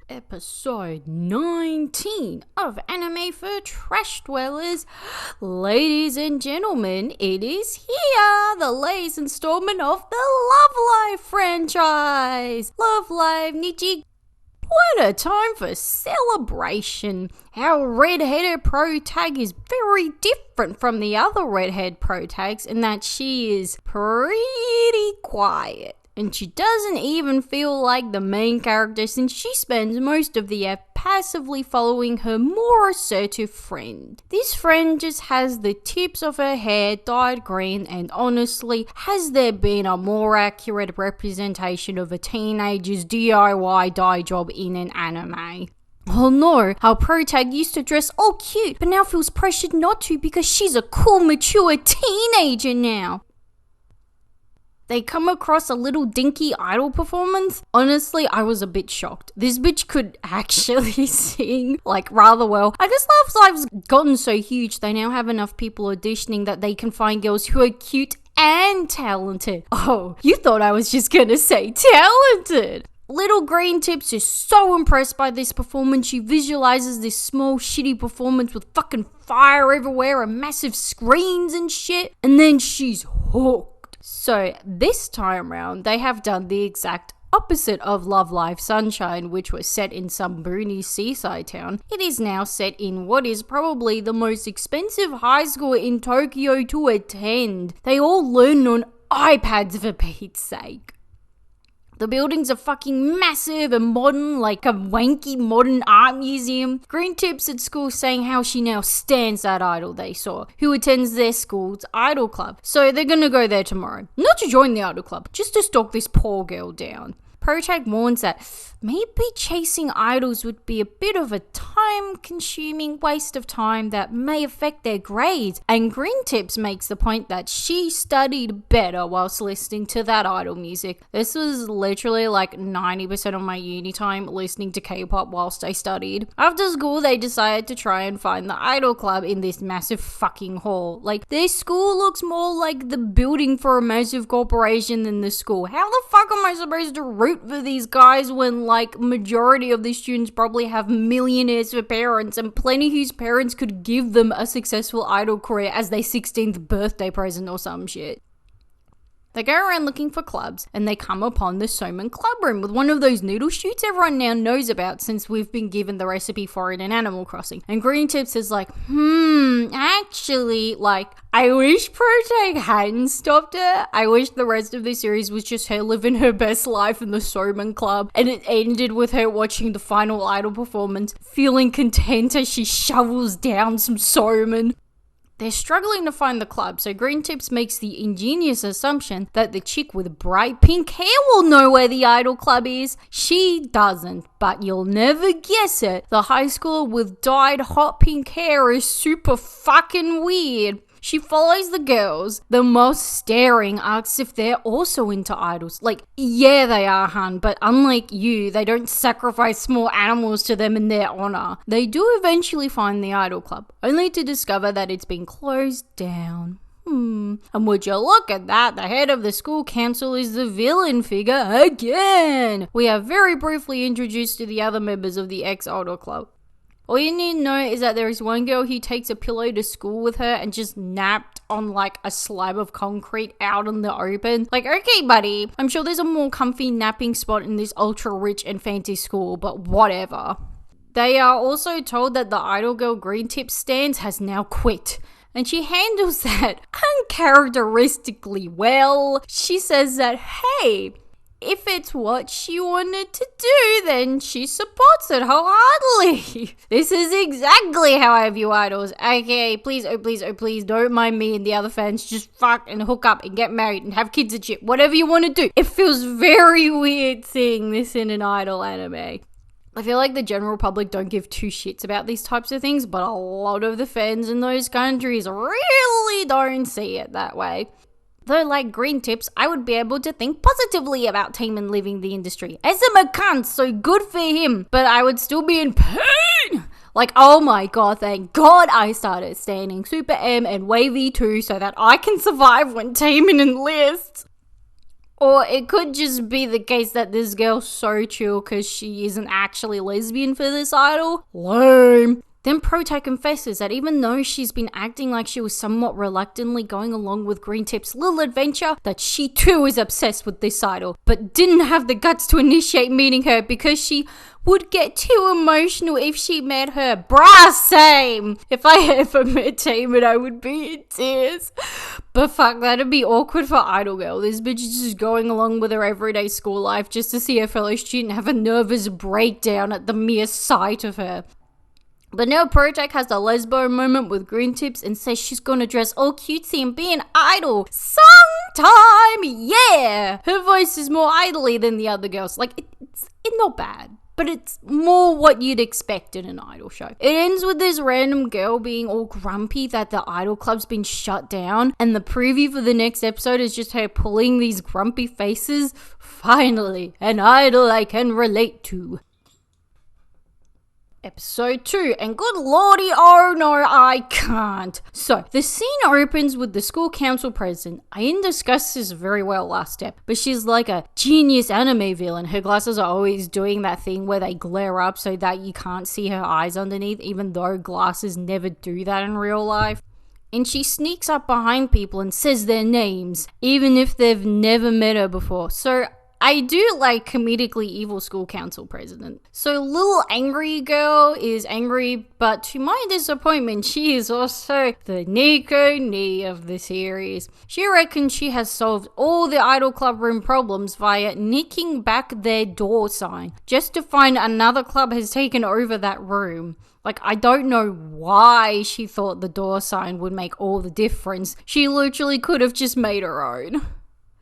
episode 19 of Anime for Trashdwellers. Ladies and gentlemen, it is here, the latest installment of the Love Live franchise. Love Live Nijigasaki. What a time for celebration. Our red-headed pro tag is very different from the other redhead pro tags in that she is pretty quiet. And she doesn't even feel like the main character since she spends most of the ep passively following her more assertive friend. This friend just has the tips of her hair dyed green, and honestly, has there been a more accurate representation of a teenager's DIY dye job in an anime? Oh no, our pro tag used to dress all cute, but now feels pressured not to because she's a cool, mature teenager now. They come across a little dinky idol performance. Honestly, I was a bit shocked. This bitch could actually sing, like, rather well. I guess Love Live's gotten so huge, they now have enough people auditioning that they can find girls who are cute and talented. Oh, you thought I was just gonna say talented. Little Green Tips is so impressed by this performance. She visualizes this small shitty performance with fucking fire everywhere and massive screens and shit. And then she's hooked. So this time round, they have done the exact opposite of Love Live Sunshine, which was set in some boony seaside town. It is now set in what is probably the most expensive high school in Tokyo to attend. They all learn on iPads for Pete's sake. The buildings are fucking massive and modern, like a wanky modern art museum. Green Tips at school saying how she now stands that idol they saw, who attends their school's idol club. So they're gonna go there tomorrow. Not to join the idol club, just to stalk this poor girl down. Protag warns that maybe chasing idols would be a bit of a time-consuming waste of time that may affect their grades. And Green Tips makes the point that she studied better whilst listening to that idol music. This was literally like 90% of my uni time listening to K-pop whilst I studied. After school, they decided to try and find the idol club in this massive fucking hall. Like, their school looks more like the building for a massive corporation than the school. How the fuck am I supposed to root for these guys when, like, majority of the students probably have millionaires for parents and plenty whose parents could give them a successful idol career as their 16th birthday present or some shit? They go around looking for clubs and they come upon the Soman Club Room with one of those noodle shoots everyone now knows about since we've been given the recipe for it in Animal Crossing. And Green Tips is like, actually, like, I wish Protag hadn't stopped her. I wish the rest of the series was just her living her best life in the Soman Club and it ended with her watching the final idol performance, feeling content as she shovels down some Soman. They're struggling to find the club, so Green Tips makes the ingenious assumption that the chick with bright pink hair will know where the idol club is. She doesn't, but you'll never guess it. The high schooler with dyed hot pink hair is super fucking weird. She follows the girls, the most staring asks if they're also into idols. Like, yeah, they are, hun, but unlike you, they don't sacrifice small animals to them in their honor. They do eventually find the idol club, only to discover that it's been closed down. And would you look at that, the head of the school council is the villain figure again. We are very briefly introduced to the other members of the ex-idol club. All you need to know is that there is one girl who takes a pillow to school with her and just napped on like a slab of concrete out in the open. Like, okay, buddy, I'm sure there's a more comfy napping spot in this ultra rich and fancy school, but whatever. They are also told that the idol girl Green Tip stands has now quit. And she handles that uncharacteristically well. She says that, hey, if it's what she wanted to do, then she supports it wholeheartedly. This is exactly how I view idols. Okay, please, oh please, don't mind me and the other fans. Just fuck and hook up and get married and have kids and shit. Whatever you want to do. It feels very weird seeing this in an idol anime. I feel like the general public don't give two shits about these types of things, but a lot of the fans in those countries really don't see it that way. Though, like Green Tips, I would be able to think positively about Taemin leaving the industry. As a cunt, so good for him. But I would still be in pain. Like, oh my god, thank god I started standing Super M and Wavy too so that I can survive when Taemin enlists. Or it could just be the case that this girl's so chill because she isn't actually lesbian for this idol. Lame. Then Protag confesses that even though she's been acting like she was somewhat reluctantly going along with Green Tip's little adventure, that she too is obsessed with this idol, but didn't have the guts to initiate meeting her because she would get too emotional if she met her. Bruh, same! If I ever met Taman, I would be in tears. But fuck, that'd be awkward for Idol Girl. This bitch is just going along with her everyday school life just to see her fellow student have a nervous breakdown at the mere sight of her. But now Protag has the lesbo moment with Green Tips and says she's gonna dress all cutesy and be an idol. Sometime, yeah! Her voice is more idly than the other girls. Like, it's not bad, but it's more what you'd expect in an idol show. It ends with this random girl being all grumpy that the idol club's been shut down, and the preview for the next episode is just her pulling these grumpy faces. Finally, an idol I can relate to. Episode 2, and good lordy, oh no, I can't. So, the scene opens with the school council president. I didn't discuss this very well last step, but she's like a genius anime villain. Her glasses are always doing that thing where they glare up so that you can't see her eyes underneath, even though glasses never do that in real life. And she sneaks up behind people and says their names, even if they've never met her before. So, I do like comedically evil school council president. So little angry girl is angry, but to my disappointment, she is also the Nico Knee of the series. She reckons she has solved all the idol club room problems via nicking back their door sign, just to find another club has taken over that room. Like, I don't know why she thought the door sign would make all the difference. She literally could have just made her own.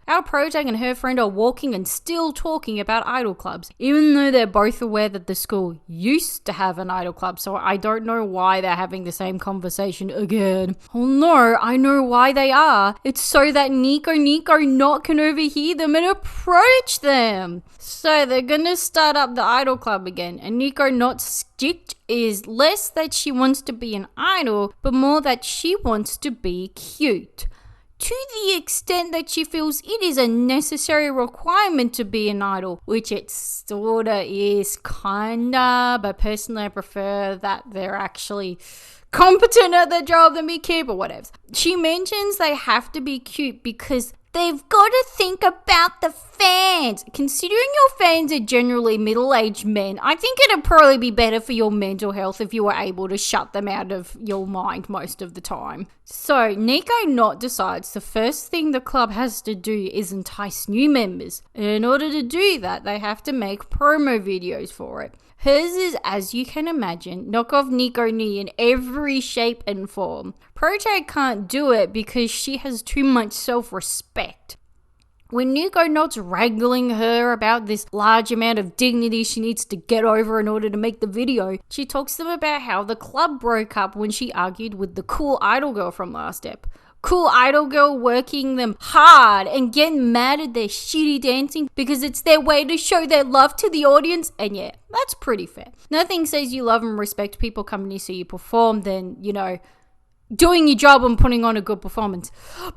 Our Protag and her friend are walking and still talking about idol clubs, even though they're both aware that the school used to have an idol club, so I don't know why they're having the same conversation again. Oh no, I know why they are. It's so that Nico not can overhear them and approach them. So they're gonna start up the idol club again, and Nico Not's stitch is less that she wants to be an idol, but more that she wants to be cute. To the extent that she feels it is a necessary requirement to be an idol, which it sorta is, kinda, but personally I prefer that they're actually competent at their job than be cute, but whatever. She mentions they have to be cute because they've got to think about the fans. Considering your fans are generally middle-aged men, I think it'd probably be better for your mental health if you were able to shut them out of your mind most of the time. So, Nico Not decides the first thing the club has to do is entice new members. And in order to do that, they have to make promo videos for it. Hers is, as you can imagine, knock off Nico Knee in every shape and form. Protag can't do it because she has too much self-respect. When Nico Not's wrangling her about this large amount of dignity she needs to get over in order to make the video, she talks to them about how the club broke up when she argued with the cool idol girl from last ep. Cool idol girl working them hard and getting mad at their shitty dancing because it's their way to show their love to the audience, and yeah, that's pretty fair. Nothing says you love and respect people coming to see you perform than, doing your job and putting on a good performance.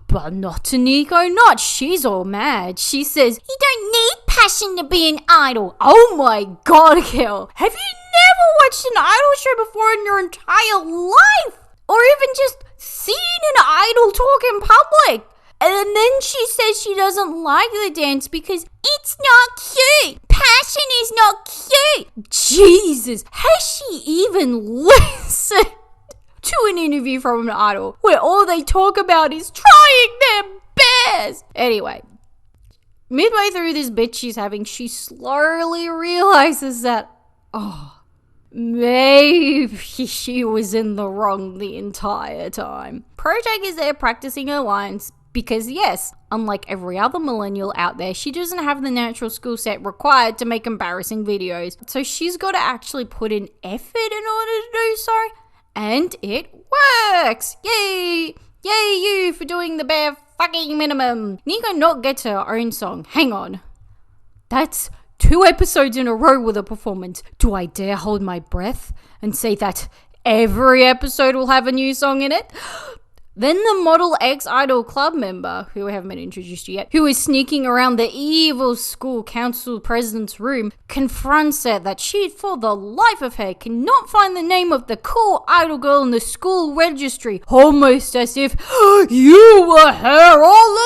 But not to Nico Not. She's all mad. She says, "You don't need passion to be an idol." Oh my god, girl. Have you never watched an idol show before in your entire life? Or even just seen an idol talk in public? And then she says she doesn't like the dance because it's not cute. Passion is not cute. Jesus, has she even listened to an interview from an idol where all they talk about is trying their best? Anyway, midway through this bitch she's having, she slowly realizes that, maybe she was in the wrong the entire time. Protag is there practicing her lines because, yes, unlike every other millennial out there, she doesn't have the natural skill set required to make embarrassing videos. So she's got to actually put in effort in order to do so. And it works! Yay! Yay you for doing the bare fucking minimum. Nico Not gets her own song. Hang on. That's 2 episodes in a row with a performance. Do I dare hold my breath and say that every episode will have a new song in it? Then the Model X Idol Club member, who we haven't been introduced to yet, who is sneaking around the evil school council president's room, confronts her that she, for the life of her, cannot find the name of the cool idol girl in the school registry, almost as if you were her all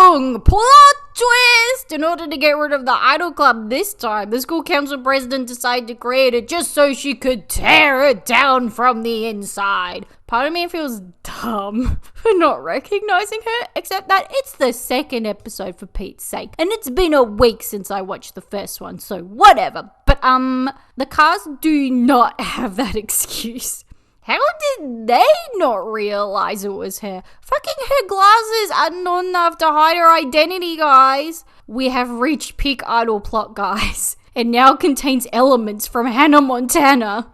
along. Plot twist! In order to get rid of the idol club this time, the school council president decided to create it just so she could tear it down from the inside. Part of me feels dumb for not recognizing her, except that it's the second episode for Pete's sake, and it's been a week since I watched the first one, so whatever. But the cast do not have that excuse. How did they not realize it was her? Fucking her glasses are not enough to hide her identity, guys. We have reached peak idol plot, guys. It now contains elements from Hannah Montana.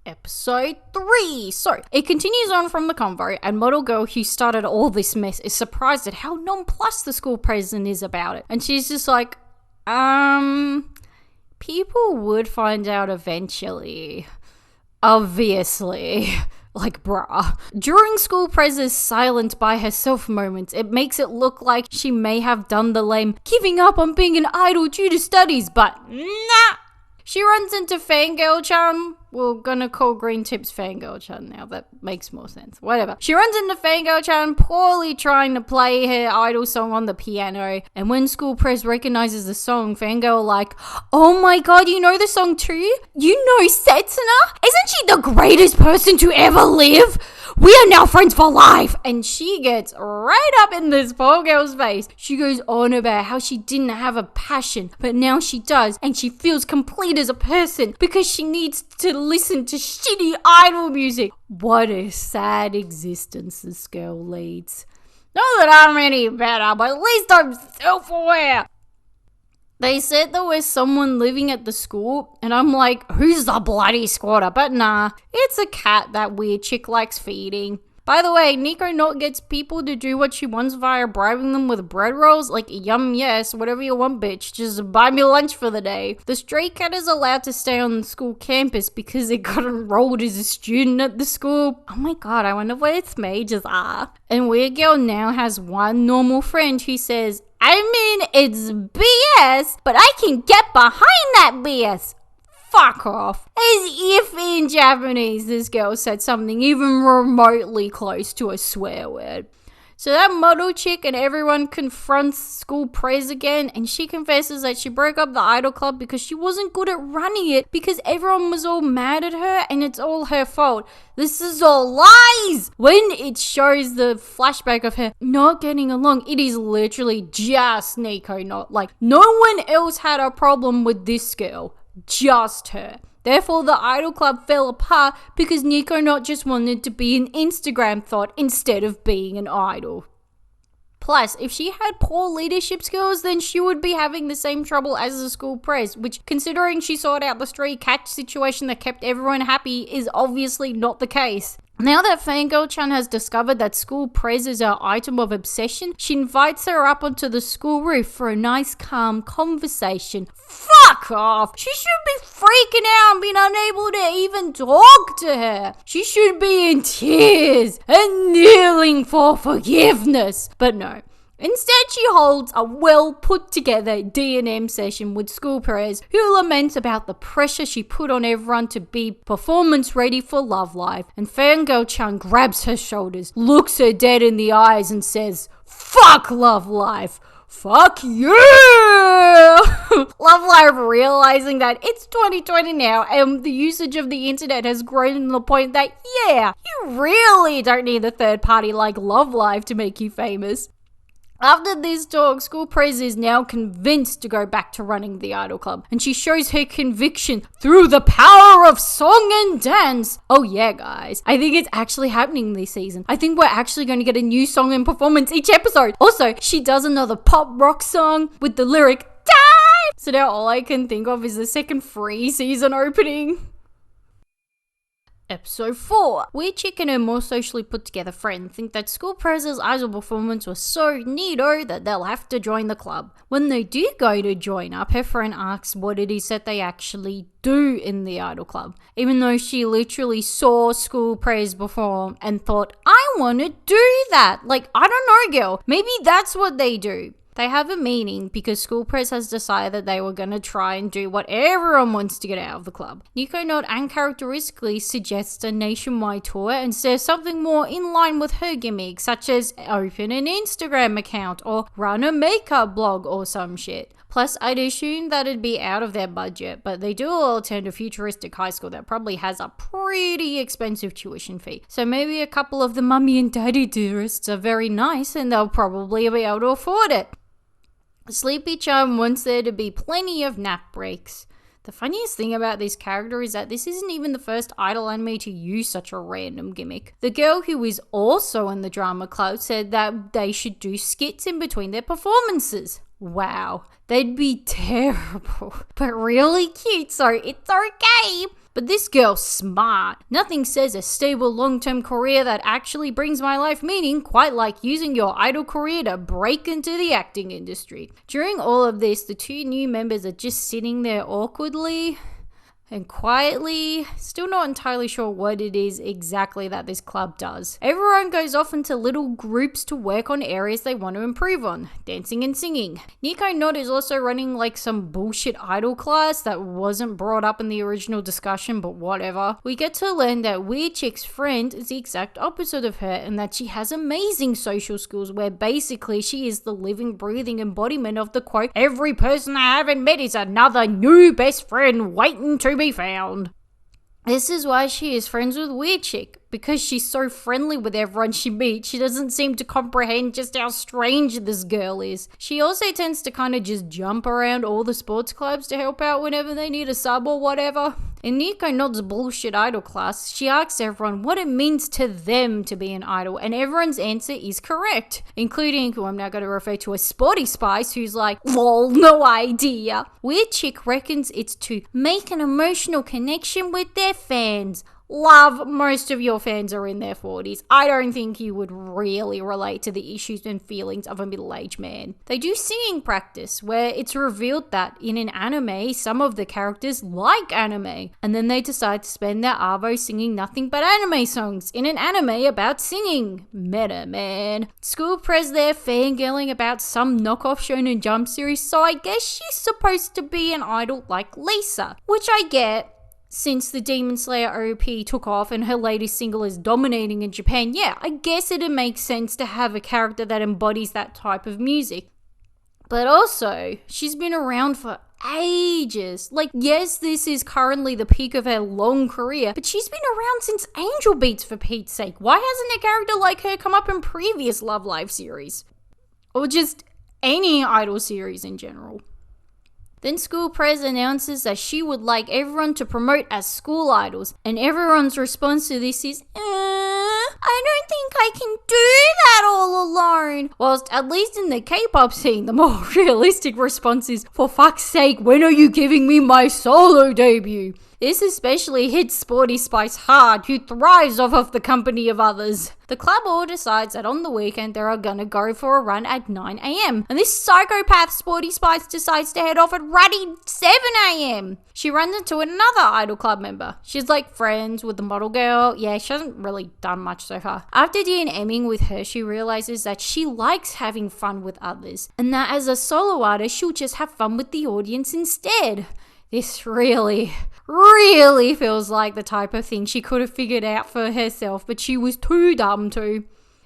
Episode 3. So, it continues on from the convo, and model girl who started all this mess is surprised at how nonplussed the school president is about it. And she's just like, people would find out eventually. Obviously. Like, bruh. During school prez's silent by herself moments, it makes it look like she may have done the lame giving up on being an idol due to studies, but nah. She runs into Fangirl-chan. We're gonna call Green Tips Fangirl-chan now. That makes more sense. Whatever. She runs into Fangirl-chan, poorly trying to play her idol song on the piano. And when school press recognizes the song, Fangirl like, oh my god, you know the song too? You know Setsuna? Isn't she the greatest person to ever live? We are now friends for life. And she gets right up in this poor girl's face. She goes on about how she didn't have a passion, but now she does. And she feels complete as a person because she needs to listen to shitty idol music. What a sad existence this girl leads. Not that I'm any better, but at least I'm self-aware. They said there was someone living at the school, and I'm like, who's the bloody squatter? But nah, it's a cat that weird chick likes feeding. By the way, Nico not gets people to do what she wants via bribing them with bread rolls. Like, yum, yes, whatever you want, bitch. Just buy me lunch for the day. The stray cat is allowed to stay on the school campus because it got enrolled as a student at the school. Oh my god, I wonder what its majors are. And Weird Girl now has one normal friend who says, I mean, it's BS, but I can get behind that BS. Fuck off. As if in Japanese this girl said something even remotely close to a swear word. So that model chick and everyone confronts school praise again, and she confesses that she broke up the idol club because she wasn't good at running it because everyone was all mad at her and it's all her fault. This is all lies! When it shows the flashback of her not getting along, it is literally just Nico not. Like, no one else had a problem with this girl. Just her. Therefore, the idol club fell apart because Nico not just wanted to be an Instagram thought instead of being an idol. Plus, if she had poor leadership skills, then she would be having the same trouble as the school press, which, considering she sorted out the stray cat situation that kept everyone happy, is obviously not the case. Now that Fangirl-chan has discovered that school praise is her item of obsession, she invites her up onto the school roof for a nice calm conversation. Fuck off! She should be freaking out and being unable to even talk to her. She should be in tears and kneeling for forgiveness. But no. Instead, she holds a well-put-together D&M session with school prayers who laments about the pressure she put on everyone to be performance-ready for Love Live. And Fangirl-chan grabs her shoulders, looks her dead in the eyes and says, fuck Love Live! Fuck you! Love Live realizing that it's 2020 now and the usage of the internet has grown to the point that, yeah, you really don't need a third party like Love Live to make you famous. After this talk, school praise is now convinced to go back to running the idol club, and she shows her conviction through the power of song and dance. Oh yeah, guys, I think it's actually happening this season. I think we're actually going to get a new song and performance each episode. Also, she does another pop rock song with the lyric, time! So now all I can think of is the second free season opening. Episode 4. Weird Chick and her more socially put together friend think that school prez's idol performance was so neato that they'll have to join the club. When they do go to join up, her friend asks what it is that they actually do in the idol club, even though she literally saw school prez perform and thought, I I want to do that. Like, I don't know, girl. Maybe that's what they do. They have a meeting because School Press has decided that they were going to try and do what everyone wants to get out of the club. Nico not uncharacteristically suggests a nationwide tour and says something more in line with her gimmick, such as open an Instagram account or run a makeup blog or some shit. Plus, I'd assume that it'd be out of their budget, but they do all attend a futuristic high school that probably has a pretty expensive tuition fee. So maybe a couple of the mummy and daddy tourists are very nice and they'll probably be able to afford it. Sleepy Charm wants there to be plenty of nap breaks. The funniest thing about this character is that this isn't even the first idol anime to use such a random gimmick. The girl who is also in the drama club said that they should do skits in between their performances. Wow, they'd be terrible, but really cute, so it's okay. But this girl's smart. Nothing says a stable long-term career that actually brings my life meaning quite like using your idol career to break into the acting industry. During all of this, the two new members are just sitting there awkwardly and quietly, still not entirely sure what it is exactly that this club does. Everyone goes off into little groups to work on areas they want to improve on, dancing and singing. Nico Not is also running like some bullshit idol class that wasn't brought up in the original discussion, but whatever. We get to learn that Weird Chick's friend is the exact opposite of her and that she has amazing social skills where basically she is the living, breathing embodiment of the quote, every person I haven't met is another new best friend waiting to be found. This is why she is friends with Weird Chick, because she's so friendly with everyone she meets. She doesn't seem to comprehend just how strange this girl is. She also tends to kind of just jump around all the sports clubs to help out whenever they need a sub or whatever. In Nico Nod's bullshit idol class, she asks everyone what it means to them to be an idol, and everyone's answer is correct, including who I'm now going to refer to as Sporty Spice, who's like, lol, no idea. Weird Chick reckons it's to make an emotional connection with their fans. Love, most of your fans are in their 40s. I don't think you would really relate to the issues and feelings of a middle-aged man. They do singing practice, where it's revealed that in an anime, some of the characters like anime, and then they decide to spend their arvo singing nothing but anime songs in an anime about singing. Meta, man. School Press there fangirling about some knockoff Shonen Jump series, so I guess she's supposed to be an idol like Lisa, which I get. Since the Demon Slayer OP took off and her latest single is dominating in Japan, yeah, I guess it'd make sense to have a character that embodies that type of music. But also, she's been around for ages. Like, yes, this is currently the peak of her long career, but she's been around since Angel Beats, for Pete's sake. Why hasn't a character like her come up in previous Love Live series? Or just any idol series in general? Then School Press announces that she would like everyone to promote as school idols, and everyone's response to this is, I don't think I can do that all alone. Whilst at least in the K-pop scene, the more realistic response is, for fuck's sake, when are you giving me my solo debut? This especially hits Sporty Spice hard, who thrives off of the company of others. The club all decides that on the weekend they are gonna go for a run at 9 a.m. And this psychopath Sporty Spice decides to head off at ruddy 7 a.m. She runs into another idol club member. She's like friends with the model girl. Yeah, she hasn't really done much so far. After DMing with her, she realizes that she likes having fun with others, and that as a solo artist, she'll just have fun with the audience instead. This really feels like the type of thing she could have figured out for herself, but she was too dumb to.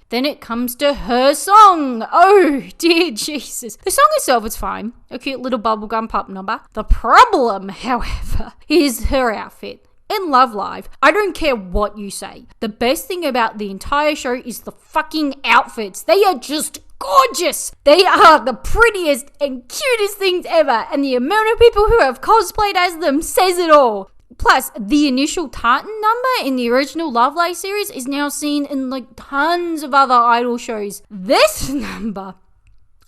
Then it comes to her song. Oh, dear Jesus. The song itself is fine. A cute little bubblegum pop number. The problem, however, is her outfit. In Love Live, I don't care what you say. The best thing about the entire show is the fucking outfits. They are just gorgeous. They are the prettiest and cutest things ever, and the amount of people who have cosplayed as them says it all. Plus, the initial tartan number in the original Love Live series is now seen in like tons of other idol shows. This number,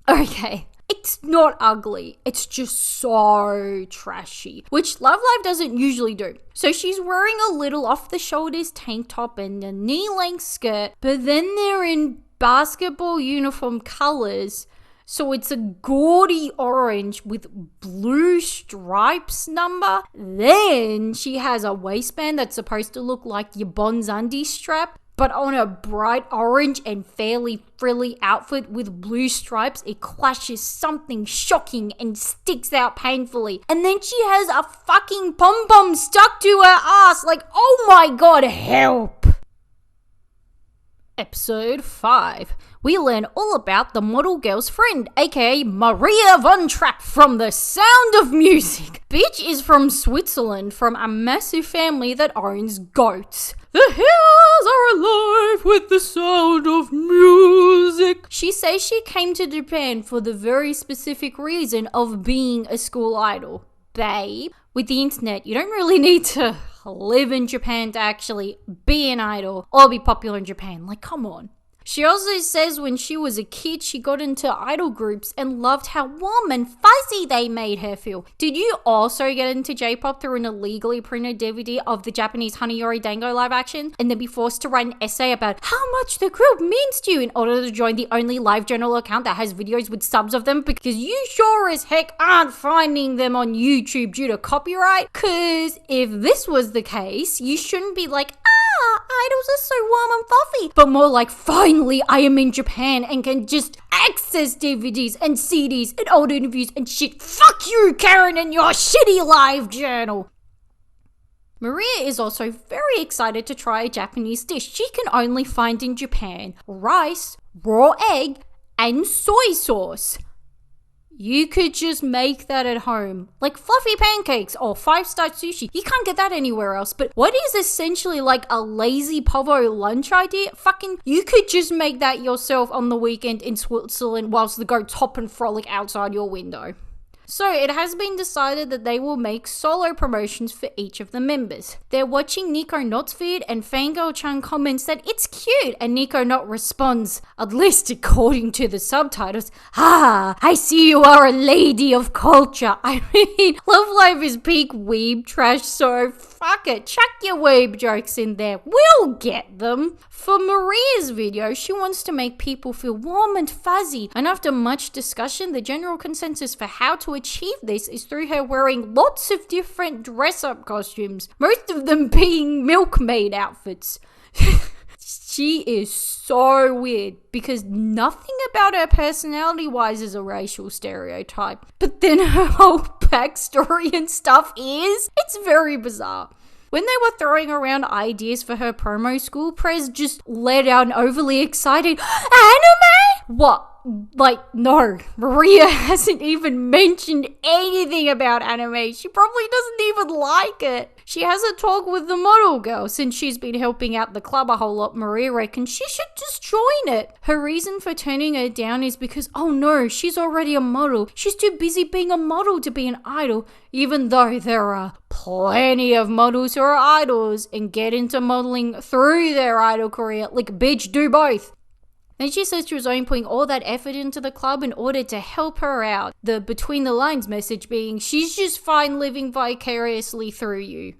okay, it's not ugly. It's just so trashy, which Love Live doesn't usually do. So she's wearing a little off-the-shoulders tank top and a knee-length skirt, but then they're in basketball uniform colors. So it's a gaudy orange with blue stripes number. Then she has a waistband that's supposed to look like your Bonzandi strap. but on a bright orange and fairly frilly outfit with blue stripes, it clashes something shocking and sticks out painfully. And then she has a fucking pom-pom stuck to her ass. Like, oh my god, help! Episode 5. We learn all about the model girl's friend, aka Maria von Trapp from The Sound of Music. Bitch is from Switzerland, from a massive family that owns goats. The hills are alive with the sound of music. She says she came to Japan for the very specific reason of being a school idol. Babe, with the internet, you don't really need to live in Japan to actually be an idol or be popular in Japan. Like, come on. She also says when she was a kid, she got into idol groups and loved how warm and fuzzy they made her feel. Did you also get into J-pop through an illegally printed DVD of the Japanese Hanayori Dango live action and then be forced to write an essay about how much the group means to you in order to join the only live journal account that has videos with subs of them, because you sure as heck aren't finding them on YouTube due to copyright? Cause if this was the case, you shouldn't be like, idols are so warm and fluffy, but more like, finally I am in Japan and can just access DVDs and CDs and old interviews and shit. Fuck you, Karen, and your shitty live journal. Maria is also very excited to try a Japanese dish she can only find in Japan: rice, raw egg, and soy sauce. You could just make that at home. Like fluffy pancakes or 5-star sushi. You can't get that anywhere else. But what is essentially like a lazy povo lunch idea? Fucking, you could just make that yourself on the weekend in Switzerland whilst the goats hop and frolic outside your window. So it has been decided that they will make solo promotions for each of the members. They're watching Nico Not's vid and Fangirl-chan comments that it's cute, and Nico Not responds, at least according to the subtitles, I see you are a lady of culture. I mean, Love Live is peak weeb trash, so fuck it, chuck your weeb jokes in there. We'll get them. For Maria's video, she wants to make people feel warm and fuzzy, and after much discussion, the general consensus for how to achieve this is through her wearing lots of different dress-up costumes, most of them being milkmaid outfits. She is so weird because nothing about her personality-wise is a racial stereotype, but then her whole backstory and stuff is, it's very bizarre. When they were throwing around ideas for her promo, school press just let out an overly excited, anime? What? Like, no, Maria hasn't even mentioned anything about anime. She probably doesn't even like it. She has a talk with the model girl. Since she's been helping out the club a whole lot, Maria reckons she should just join it. Her reason for turning her down is because, oh no, she's already a model. She's too busy being a model to be an idol, even though there are plenty of models who are idols and get into modeling through their idol career. Like, bitch, do both. Then she says she was only putting all that effort into the club in order to help her out. The between the lines message being, she's just fine living vicariously through you.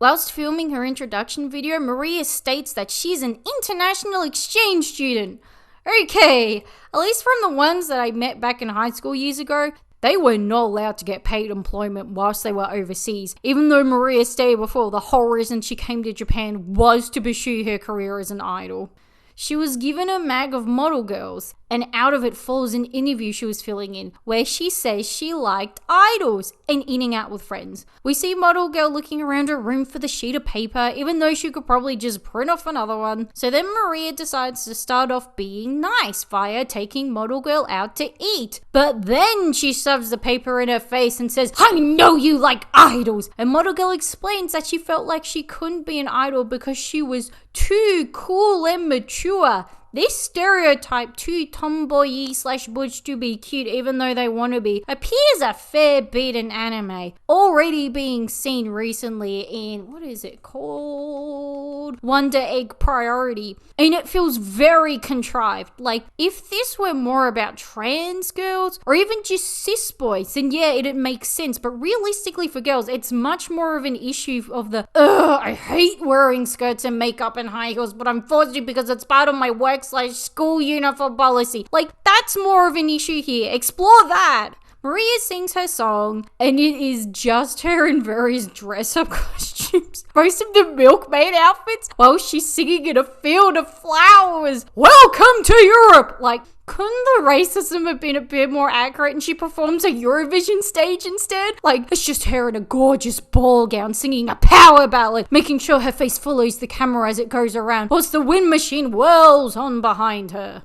Whilst filming her introduction video, Maria states that she's an international exchange student. Okay, at least from the ones that I met back in high school years ago, they were not allowed to get paid employment whilst they were overseas, even though Maria stated before the whole reason she came to Japan was to pursue her career as an idol. She was given a mag of model girls, and out of it follows an interview she was filling in, where she says she liked idols and eating out with friends. We see model girl looking around her room for the sheet of paper, even though she could probably just print off another one. So then Maria decides to start off being nice via taking model girl out to eat. But then she shoves the paper in her face and says, I know you like idols! And model girl explains that she felt like she couldn't be an idol because she was too cool and mature. This stereotype, too tomboy/butch to be cute even though they want to be, appears a fair bit in anime. Already being seen recently in, what is it called? Wonder Egg Priority. And it feels very contrived. Like, if this were more about trans girls or even just cis boys, then yeah, it'd make sense. But realistically for girls, it's much more of an issue of the, I hate wearing skirts and makeup and high heels, but I'm forced to because it's part of my work/school uniform policy. Like, that's more of an issue here. Explore that. Maria sings her song, and it is just her in various dress-up costumes. Most of the milkmaid outfits, while she's singing in a field of flowers. Welcome to Europe! Like, couldn't the racism have been a bit more accurate and she performs a Eurovision stage instead? Like, it's just her in a gorgeous ball gown singing a power ballad, making sure her face follows the camera as it goes around, whilst the wind machine whirls on behind her.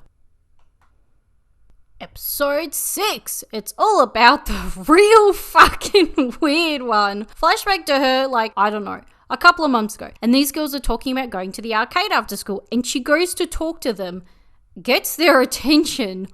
Episode 6. It's all about the real fucking weird one. Flashback to her, like, I don't know, a couple of months ago. And these girls are talking about going to the arcade after school. And she goes to talk to them, gets their attention,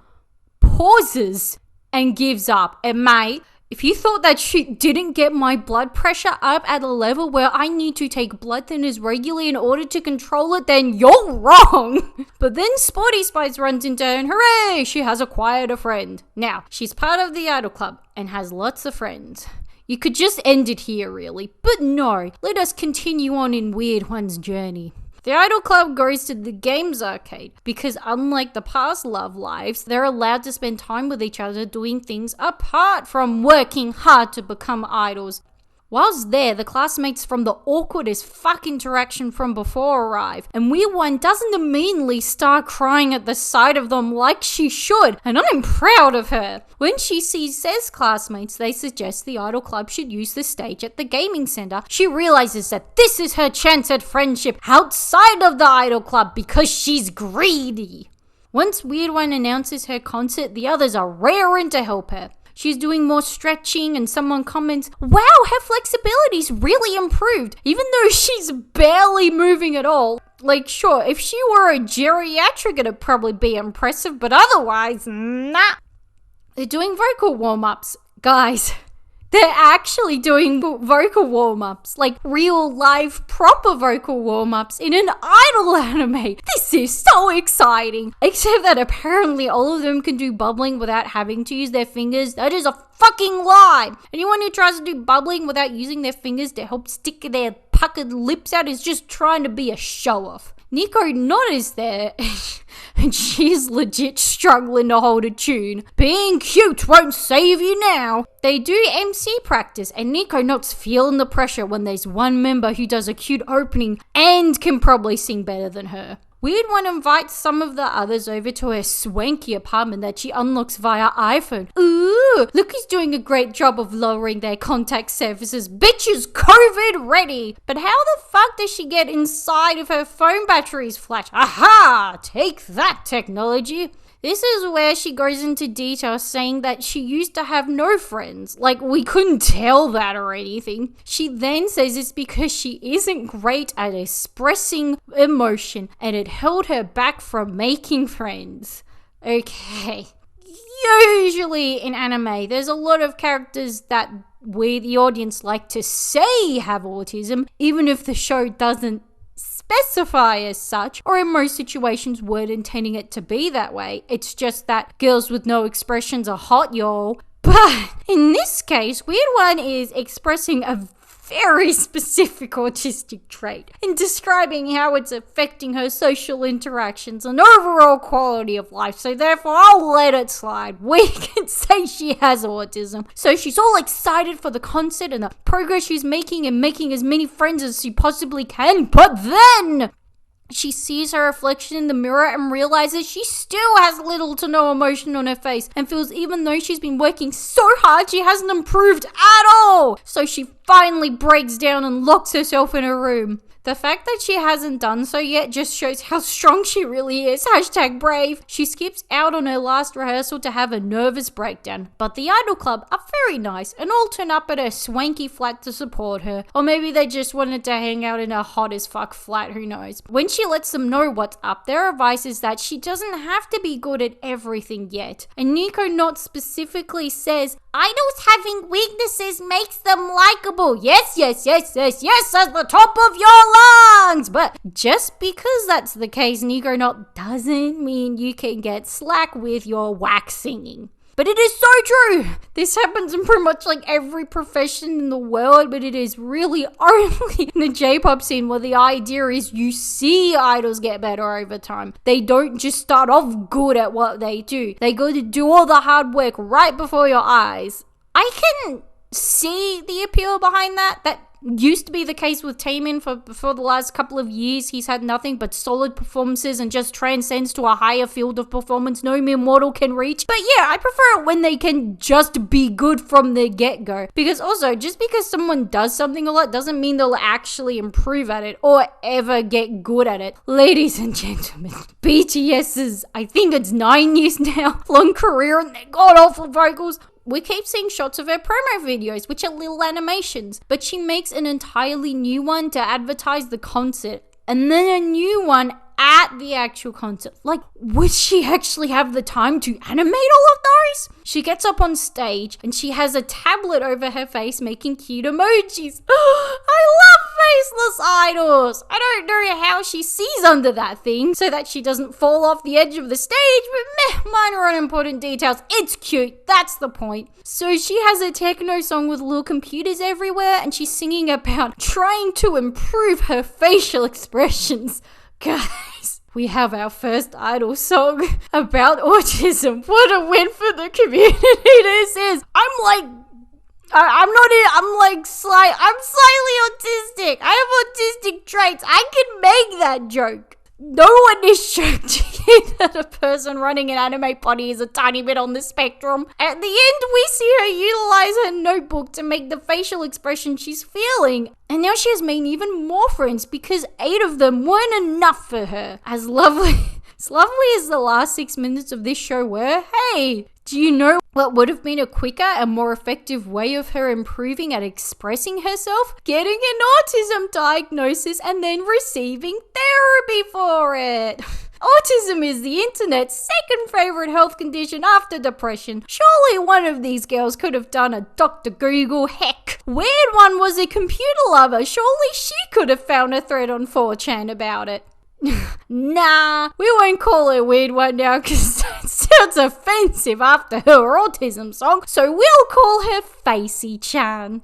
pauses, and gives up. And mate, if you thought that shit didn't get my blood pressure up at a level where I need to take blood thinners regularly in order to control it, then you're wrong. But then Sporty Spice runs into her and hooray, she has acquired a friend. Now, she's part of the Idol Club and has lots of friends. You could just end it here, really. But no, let us continue on in Weird One's journey. The Idol Club goes to the games arcade because unlike the past love lives, they're allowed to spend time with each other doing things apart from working hard to become idols. Whilst there, the classmates from the awkwardest fuck interaction from before arrive, and Weird One doesn't immediately start crying at the sight of them like she should, and I'm proud of her. When she sees Seth's classmates, they suggest the Idol Club should use the stage at the gaming center. She realizes that this is her chance at friendship outside of the Idol Club because she's greedy. Once Weird One announces her concert, the others are raring to help her. She's doing more stretching and someone comments, wow, her flexibility's really improved, even though she's barely moving at all. Like, sure, if she were a geriatric, it'd probably be impressive, but otherwise, nah. They're doing vocal warm-ups. Guys, they're actually doing vocal warm-ups, like real live proper vocal warm-ups in an idol anime. This is so exciting. Except that apparently all of them can do bubbling without having to use their fingers. That is a fucking lie. Anyone who tries to do bubbling without using their fingers to help stick their puckered lips out is just trying to be a show-off. Nico Not is there, and she's legit struggling to hold a tune. Being cute won't save you now. They do MC practice, and Nico Not's feeling the pressure when there's one member who does a cute opening and can probably sing better than her. Weird One invites some of the others over to her swanky apartment that she unlocks via iPhone. Ooh, look who's doing a great job of lowering their contact surfaces. Bitch is COVID ready. But how the fuck does she get inside if her phone battery is flat? Aha! Take that, technology. This is where she goes into detail saying that she used to have no friends. Like, we couldn't tell that or anything. She then says it's because she isn't great at expressing emotion and it held her back from making friends. Okay. Usually in anime, there's a lot of characters that we, the audience, like to say have autism, even if the show doesn't specify as such, or in most situations weren't intending it to be that way. It's just that girls with no expressions are hot, y'all. But in this case, Weird One is expressing a very specific autistic trait in describing how it's affecting her social interactions and overall quality of life. So therefore, I'll let it slide. We can say she has autism. So she's all excited for the concert and the progress she's making and making as many friends as she possibly can. But then she sees her reflection in the mirror and realizes she still has little to no emotion on her face and feels even though she's been working so hard, she hasn't improved at all. So she finally breaks down and locks herself in her room. The fact that she hasn't done so yet just shows how strong she really is. Hashtag brave. She skips out on her last rehearsal to have a nervous breakdown. But the Idol Club are very nice and all turn up at her swanky flat to support her. Or maybe they just wanted to hang out in a hot as fuck flat, who knows. When she lets them know what's up, their advice is that she doesn't have to be good at everything yet. And Nico Not specifically says, idols having weaknesses makes them likable. Yes, at the top of your lungs. But just because that's the case, Nico Not doesn't mean you can get slack with your whack singing. But it is so true. This happens in pretty much like every profession in the world, but it is really only in the J-pop scene where the idea is you see idols get better over time. They don't just start off good at what they do. They go to do all the hard work right before your eyes. I can see the appeal behind that. That used to be the case with Taemin for the last couple of years. He's had nothing but solid performances and just transcends to a higher field of performance no mere mortal can reach. But yeah, I prefer it when they can just be good from the get-go. Because also, just because someone does something a lot doesn't mean they'll actually improve at it or ever get good at it. Ladies and gentlemen, BTS's, I think it's 9 years now, long career and their god-awful vocals. We keep seeing shots of her promo videos, which are little animations, but she makes an entirely new one to advertise the concert, and then a new one at the actual concert. Like, would she actually have the time to animate all of those? She gets up on stage and she has a tablet over her face making cute emojis. I love faceless idols. I don't know how she sees under that thing so that she doesn't fall off the edge of the stage, but minor unimportant details. It's cute. That's the point. So she has a techno song with little computers everywhere and she's singing about trying to improve her facial expressions. Guys, we have our first idol song about autism. What a win for the community this is. I'm slightly autistic. I have autistic traits. I can make that joke. No one is shocked that a person running an anime potty is a tiny bit on the spectrum. At the end, we see her utilize her notebook to make the facial expression she's feeling. And now she has made even more friends because 8 of them weren't enough for her. As lovely as the last 6 minutes of this show were, hey, do you know what would have been a quicker and more effective way of her improving at expressing herself? Getting an autism diagnosis and then receiving therapy for it. Autism is the internet's second favorite health condition after depression. Surely one of these girls could have done a Dr. Google. Heck, Weird One was a computer lover. Surely she could have found a thread on 4chan about it. Nah, we won't call her Weird One now because that sounds offensive after her autism song, so we'll call her Facey-chan.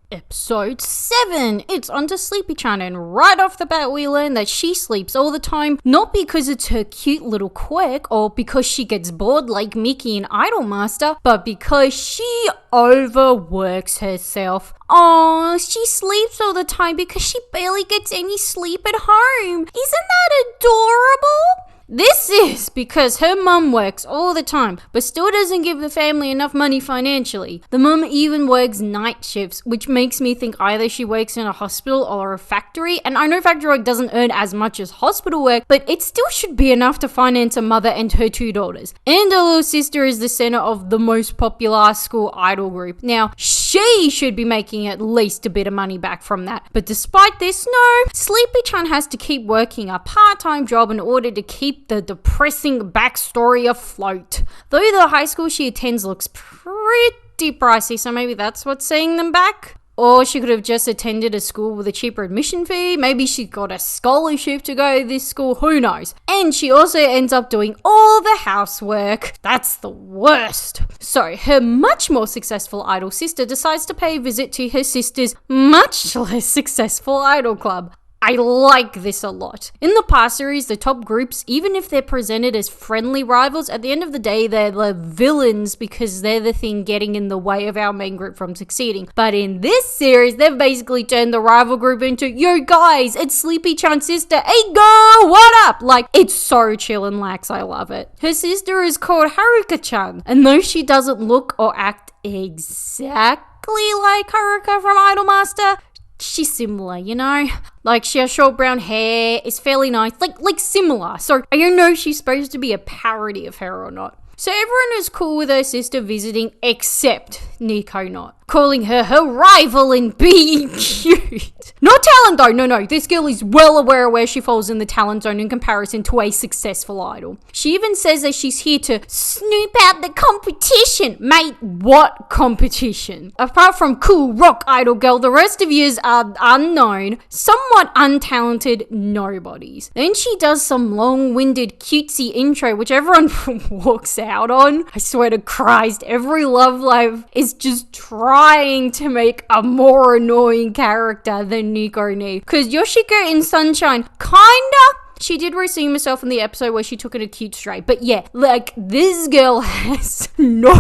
Episode 7. It's on to Sleepy-chan, and right off the bat we learn that she sleeps all the time, not because it's her cute little quirk or because she gets bored like Mickey in Idolmaster, but because she overworks herself. Oh, she sleeps all the time because she barely gets any sleep at home. Isn't that adorable? This is because her mum works all the time, but still doesn't give the family enough money financially. The mum even works night shifts, which makes me think either she works in a hospital or a factory, and I know factory work doesn't earn as much as hospital work, but it still should be enough to finance a mother and her 2 daughters. And her little sister is the center of the most popular school idol group. Now, she should be making at least a bit of money back from that. But despite this, no, Sleepy-chan has to keep working a part-time job in order to keep the depressing backstory afloat. Though the high school she attends looks pretty pricey, so maybe that's what's setting them back. Or she could have just attended a school with a cheaper admission fee. Maybe she got a scholarship to go to this school, who knows. And she also ends up doing all the housework. That's the worst. So her much more successful idol sister decides to pay a visit to her sister's much less successful idol club. I like this a lot. In the past series, the top groups, even if they're presented as friendly rivals, at the end of the day, they're the villains because they're the thing getting in the way of our main group from succeeding. But in this series, they've basically turned the rival group into, yo guys, it's Sleepy-chan's sister. Hey girl, what up? Like, it's so chill and lax. I love it. Her sister is called Haruka-chan, and though she doesn't look or act exactly like Haruka from Idolmaster, she's similar, you know? Like, she has short brown hair, is fairly nice, like similar. So I don't know if she's supposed to be a parody of her or not. So everyone is cool with her sister visiting, except Nico not. Calling her rival and being cute. Not talent though, no. This girl is well aware of where she falls in the talent zone in comparison to a successful idol. She even says that she's here to snoop out the competition. Mate, what competition? Apart from cool rock idol girl, the rest of yous are unknown, somewhat untalented nobodies. Then she does some long-winded cutesy intro, which everyone walks out on. I swear to Christ, every Love Live is just trying to make a more annoying character than Nico Ni. Because Yoshiko in Sunshine, kinda, she did redeem herself in the episode where she took it a cute straight. But yeah, like, this girl has no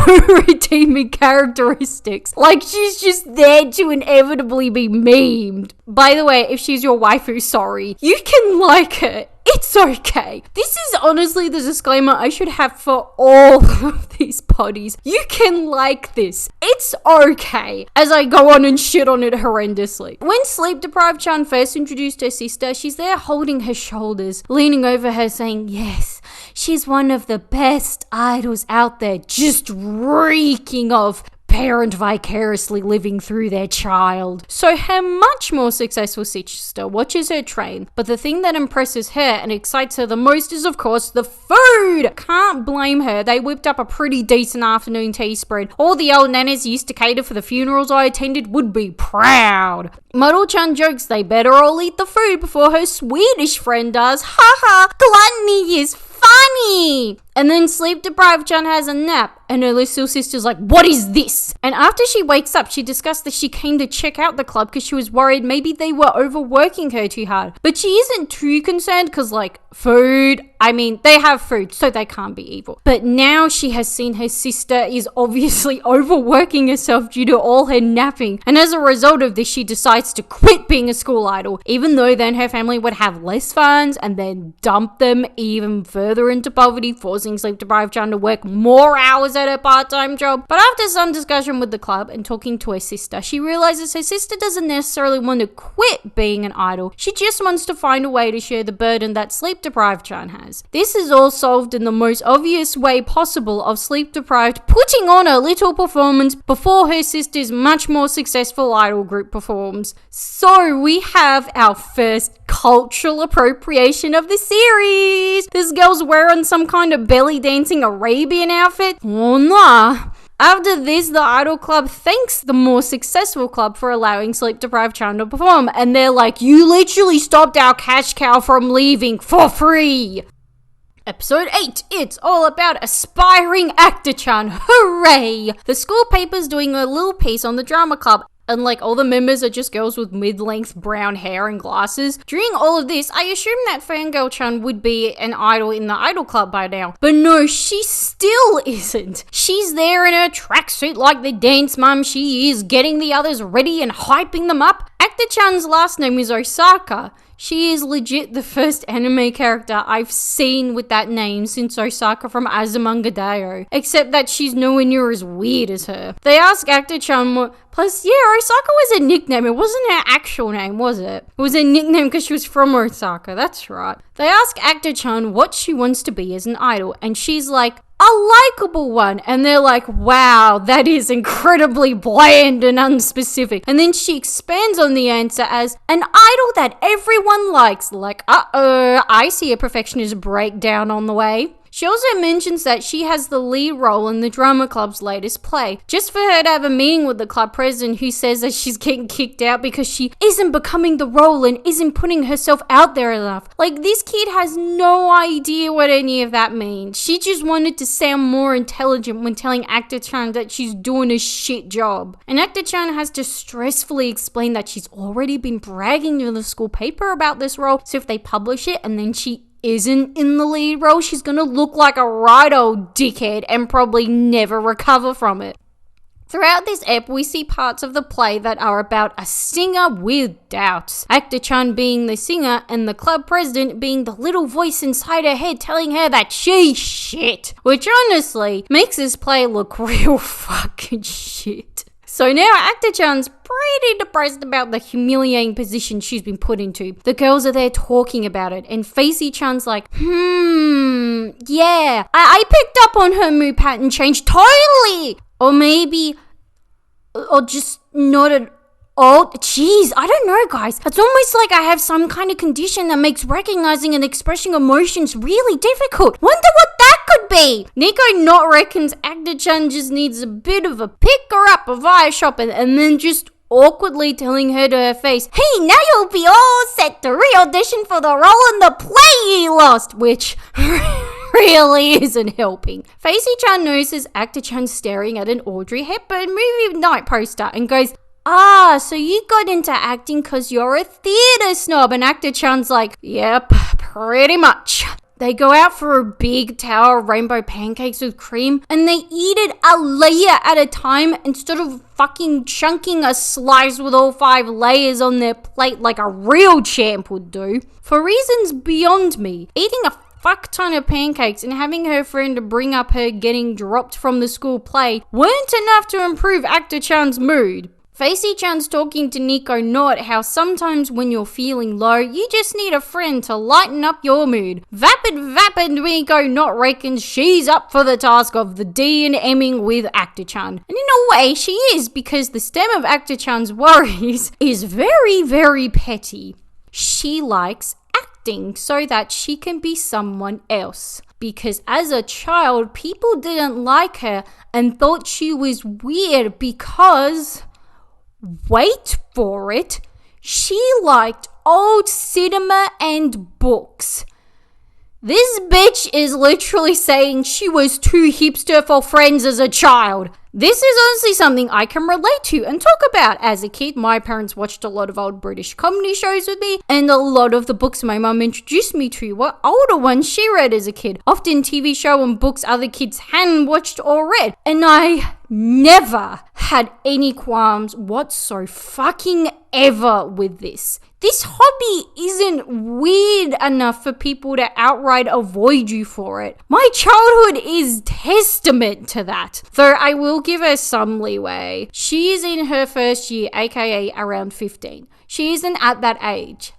redeeming characteristics. Like, she's just there to inevitably be memed. By the way, if she's your waifu, sorry. You can like her. It's okay. This is honestly the disclaimer I should have for all of these potties. You can like this. It's okay. As I go on and shit on it horrendously. When Sleep Deprived Chan first introduced her sister, she's there holding her shoulders, leaning over her saying, yes, she's one of the best idols out there, just reeking of parent vicariously living through their child. So her much more successful sister watches her train, but the thing that impresses her and excites her the most is of course the food. Can't blame her, they whipped up a pretty decent afternoon tea spread. All the old nannies used to cater for the funerals I attended would be proud. Model-chan jokes they better all eat the food before her Swedish friend does. Haha, gluttony is funny! And then Sleep Deprived Chan has a nap, and her little sister's like, what is this? And after she wakes up, she discussed that she came to check out the club because she was worried maybe they were overworking her too hard. But she isn't too concerned because, like, food, I mean, they have food, so they can't be evil. But now she has seen her sister is obviously overworking herself due to all her napping. And as a result of this, she decides to quit being a school idol, even though then her family would have less funds and then dump them even further into poverty, forcing Sleep Deprived Chan to work more hours at her part-time job. But after some discussion with the club and talking to her sister, she realizes her sister doesn't necessarily want to quit being an idol. She just wants to find a way to share the burden that Sleep Deprived Chan has. This is all solved in the most obvious way possible of Sleep Deprived putting on a little performance before her sister's much more successful idol group performs. So we have our first cultural appropriation of the series. This girl's wearing some kind of belly dancing Arabian outfit. Oh nah. After this, the idol club thanks the more successful club for allowing Sleep Deprived Chan to perform, and they're like, you literally stopped our cash cow from leaving for free. Episode 8, it's all about aspiring actor-chan, hooray! The school paper's doing a little piece on the drama club, and like all the members are just girls with mid-length brown hair and glasses. During all of this, I assumed that Fangirl-chan would be an idol in the idol club by now. But no, she still isn't. She's there in her tracksuit like the dance mum she is, getting the others ready and hyping them up. Actor-chan's last name is Osaka. She is legit the first anime character I've seen with that name since Osaka from Azumanga Daioh, except that she's nowhere near as weird as her. They ask actor-chan what... Plus, yeah, Osaka was a nickname. It wasn't her actual name, was it? It was a nickname because she was from Osaka, that's right. They ask actor-chan what she wants to be as an idol, and she's like, a likable one. And they're like, wow, that is incredibly bland and unspecific. And then she expands on the answer as an idol that everyone likes. Like, I see a perfectionist breakdown on the way. She also mentions that she has the lead role in the drama club's latest play, just for her to have a meeting with the club president who says that she's getting kicked out because she isn't becoming the role and isn't putting herself out there enough. Like, this kid has no idea what any of that means. She just wanted to sound more intelligent when telling actor-chan that she's doing a shit job. And actor-chan has to stressfully explain that she's already been bragging to the school paper about this role, so if they publish it and then she isn't in the lead role, she's gonna look like a right old dickhead and probably never recover from it. Throughout this ep, we see parts of the play that are about a singer with doubts. Actor-chan being the singer and the club president being the little voice inside her head telling her that she's shit. Which honestly makes this play look real fucking shit. So now actor-chan's pretty depressed about the humiliating position she's been put into. The girls are there talking about it, and Facey-chan's like, yeah, I picked up on her mood pattern change totally. Or maybe, or just not at Oh, jeez, I don't know, guys. It's almost like I have some kind of condition that makes recognizing and expressing emotions really difficult. Wonder what that could be. Nico not reckons Actor-chan just needs a bit of a picker-up of eye shopping and then just awkwardly telling her to her face, hey, now you'll be all set to re-audition for the role in the play you lost, which really isn't helping. Facey-chan notices Actor-chan staring at an Audrey Hepburn movie night poster and goes, so you got into acting because you're a theatre snob. And Actor-chan's like, yep, pretty much. They go out for a big tower of rainbow pancakes with cream and they eat it a layer at a time instead of fucking chunking a slice with all 5 layers on their plate like a real champ would do. For reasons beyond me, eating a fuck ton of pancakes and having her friend bring up her getting dropped from the school play weren't enough to improve Actor-chan's mood. Facey-chan's talking to Nico not how sometimes when you're feeling low, you just need a friend to lighten up your mood. Vapid Nico not reckons she's up for the task of the DMing with Actor-chan. And in a way, she is, because the stem of Actor-chan's worries is very, very petty. She likes acting so that she can be someone else. Because as a child, people didn't like her and thought she was weird because... wait for it, she liked old cinema and books. This bitch is literally saying she was too hipster for friends as a child. This is honestly something I can relate to and talk about. As a kid, my parents watched a lot of old British comedy shows with me, and a lot of the books my mum introduced me to were older ones she read as a kid. Often TV show and books other kids hadn't watched or read. And I never had any qualms whatsoever with this. This hobby isn't weird enough for people to outright avoid you for it. My childhood is testament to that. Though I will give her some leeway. She is in her first year, aka around 15. She isn't at that age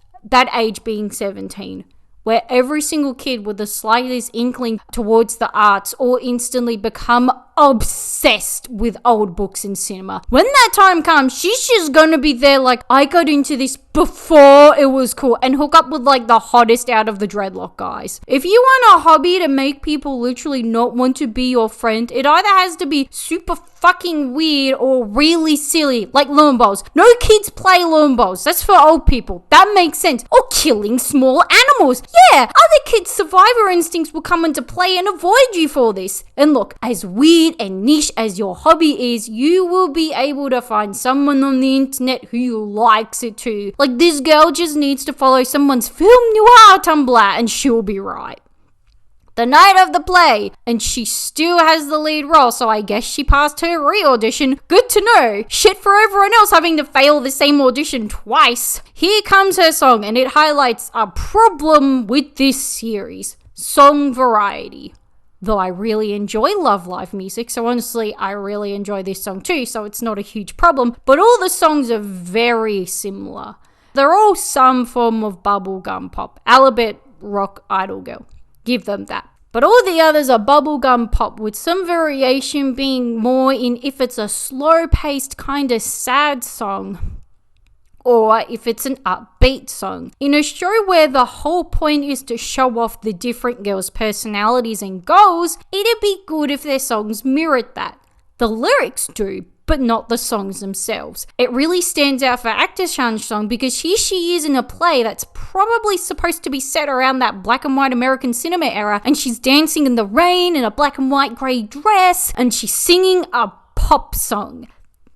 being 17, where every single kid with the slightest inkling towards the arts all instantly become obsessed with old books and cinema. When that time comes, she's just gonna be there like, I got into this before it was cool, and hook up with like the hottest out of the dreadlock guys. If you want a hobby to make people literally not want to be your friend, it either has to be super fucking weird or really silly, like lawn bowls. No kids play lawn bowls. That's for old people. That makes sense. Or killing small animals. Yeah, other kids' survivor instincts will come into play and avoid you for this. And look, as weird and niche as your hobby is, you will be able to find someone on the internet who likes it too. Like, this girl just needs to follow someone's film noir Tumblr and she'll be right. The night of the play, and she still has the lead role, so I guess she passed her re-audition. Good to know. Shit for everyone else having to fail the same audition twice. Here comes her song, and it highlights a problem with this series. Song variety. Though I really enjoy Love Live music, so honestly, I really enjoy this song too, so it's not a huge problem. But all the songs are very similar. They're all some form of bubblegum pop. Alabet rock idol girl. Give them that. But all the others are bubblegum pop, with some variation being more in if it's a slow-paced kind of sad song, or if it's an upbeat song. In a show where the whole point is to show off the different girls' personalities and goals, it'd be good if their songs mirrored that. The lyrics do, but not the songs themselves. It really stands out for Actor-chan's song because here she is in a play that's probably supposed to be set around that black and white American cinema era, and she's dancing in the rain in a black and white grey dress, and she's singing a pop song.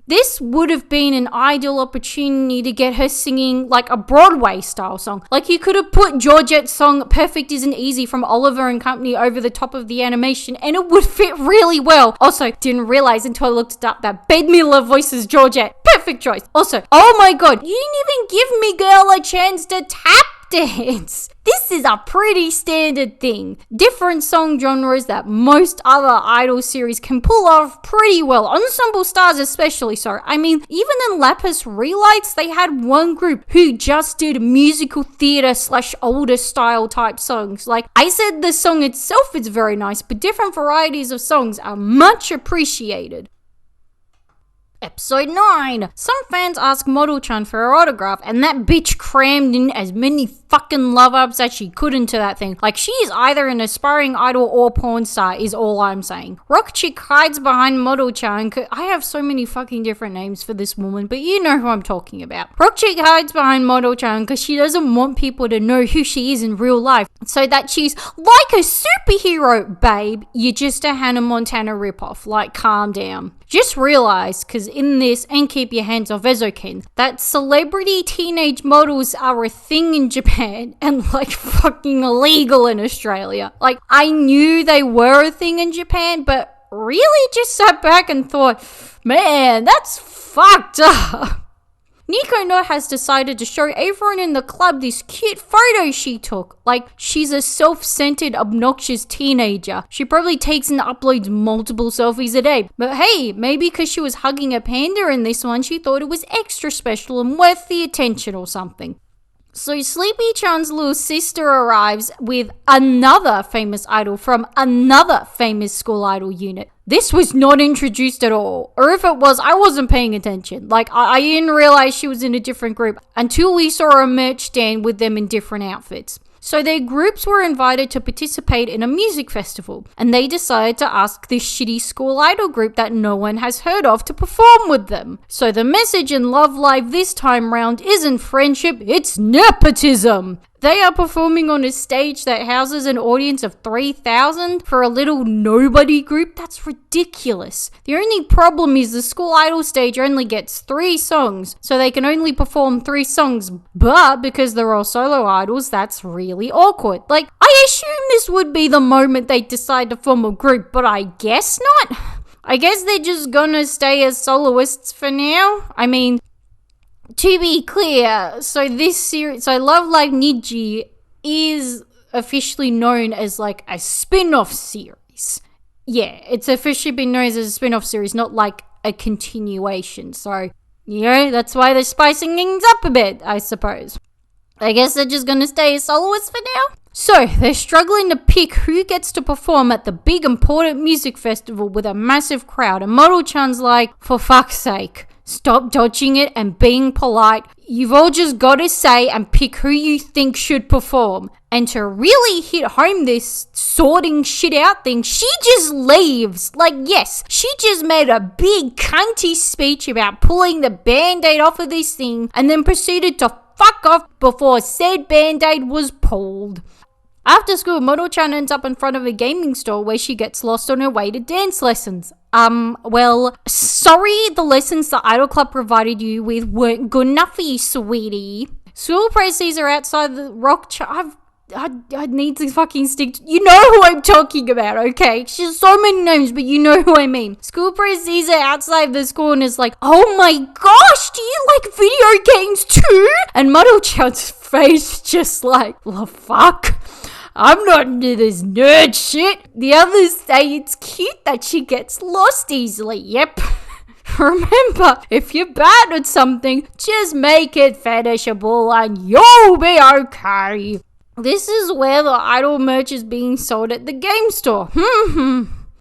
This would have been an ideal opportunity to get her singing like a Broadway style song. Like, you could have put Georgette's song Perfect Isn't Easy from Oliver and Company over the top of the animation and it would fit really well. Also, didn't realize until I looked it up that Bette Midler voices Georgette. Perfect choice. Also, oh my god, you didn't even give me, girl, a chance to tap dance. This is a pretty standard thing. Different song genres that most other idol series can pull off pretty well. Ensemble stars especially so. I mean, even in Lapis Relights, they had one group who just did musical theatre / older style type songs. Like, I said the song itself is very nice, but different varieties of songs are much appreciated. Episode 9. Some fans ask Model-chan for her autograph, and that bitch crammed in as many fucking love-ups as she could into that thing. Like, she is either an aspiring idol or porn star, is all I'm saying. Rock Chick hides behind Model-chan. I have so many fucking different names for this woman, but you know who I'm talking about. Rock Chick hides behind Model-chan because she doesn't want people to know who she is in real life, so that she's like a superhero. Babe, you're just a Hannah Montana ripoff. Like, calm down. Just realize, because in this, and keep your hands off Ezoken, that celebrity teenage models are a thing in Japan and like fucking illegal in Australia. Like, I knew they were a thing in Japan, but really just sat back and thought, man, that's fucked up. Nico No has decided to show everyone in the club this cute photo she took. Like, she's a self-centered, obnoxious teenager. She probably takes and uploads multiple selfies a day. But hey, maybe because she was hugging a panda in this one, she thought it was extra special and worth the attention or something. So Sleepy-chan's little sister arrives with another famous idol from another famous school idol unit. This was not introduced at all. Or if it was, I wasn't paying attention. Like, I didn't realize she was in a different group until we saw a merch stand with them in different outfits. So their groups were invited to participate in a music festival, and they decided to ask this shitty school idol group that no one has heard of to perform with them. So the message in Love Live this time round isn't friendship, it's nepotism. They are performing on a stage that houses an audience of 3,000 for a little nobody group. That's ridiculous. The only problem is the school idol stage only gets 3 songs, so they can only perform 3 songs. But because they're all solo idols, that's really awkward. Like, I assume this would be the moment they decide to form a group, but I guess not. I guess they're just gonna stay as soloists for now. I mean, to be clear, so Love Live Niji is officially known as like a spin-off series. Yeah, it's officially been known as a spin-off series, not like a continuation. So, you know, that's why they're spicing things up a bit, I suppose. I guess they're just gonna stay as soloists for now. So, they're struggling to pick who gets to perform at the big important music festival with a massive crowd, and Model-chan's like, for fuck's sake, stop dodging it and being polite. You've all just got to say and pick who you think should perform. And to really hit home this sorting shit out thing, she just leaves. Like, yes, she just made a big cunty speech about pulling the band-aid off of this thing and then proceeded to fuck off before said band-aid was pulled. After school, Model-chan ends up in front of a gaming store where she gets lost on her way to dance lessons. Well, sorry the lessons the Idol Club provided you with weren't good enough for you, sweetie. School praise sees her outside the rock I need to fucking stick to, you know who I'm talking about, okay? She has so many names, but you know who I mean. School praise sees her outside the school and is like, oh my gosh, do you like video games too? And Model-chan's face just like, the fuck? I'm not into this nerd shit. The others say it's cute that she gets lost easily. Yep. Remember, if you're bad at something, just make it fetishable and you'll be okay. This is where the idol merch is being sold at the game store.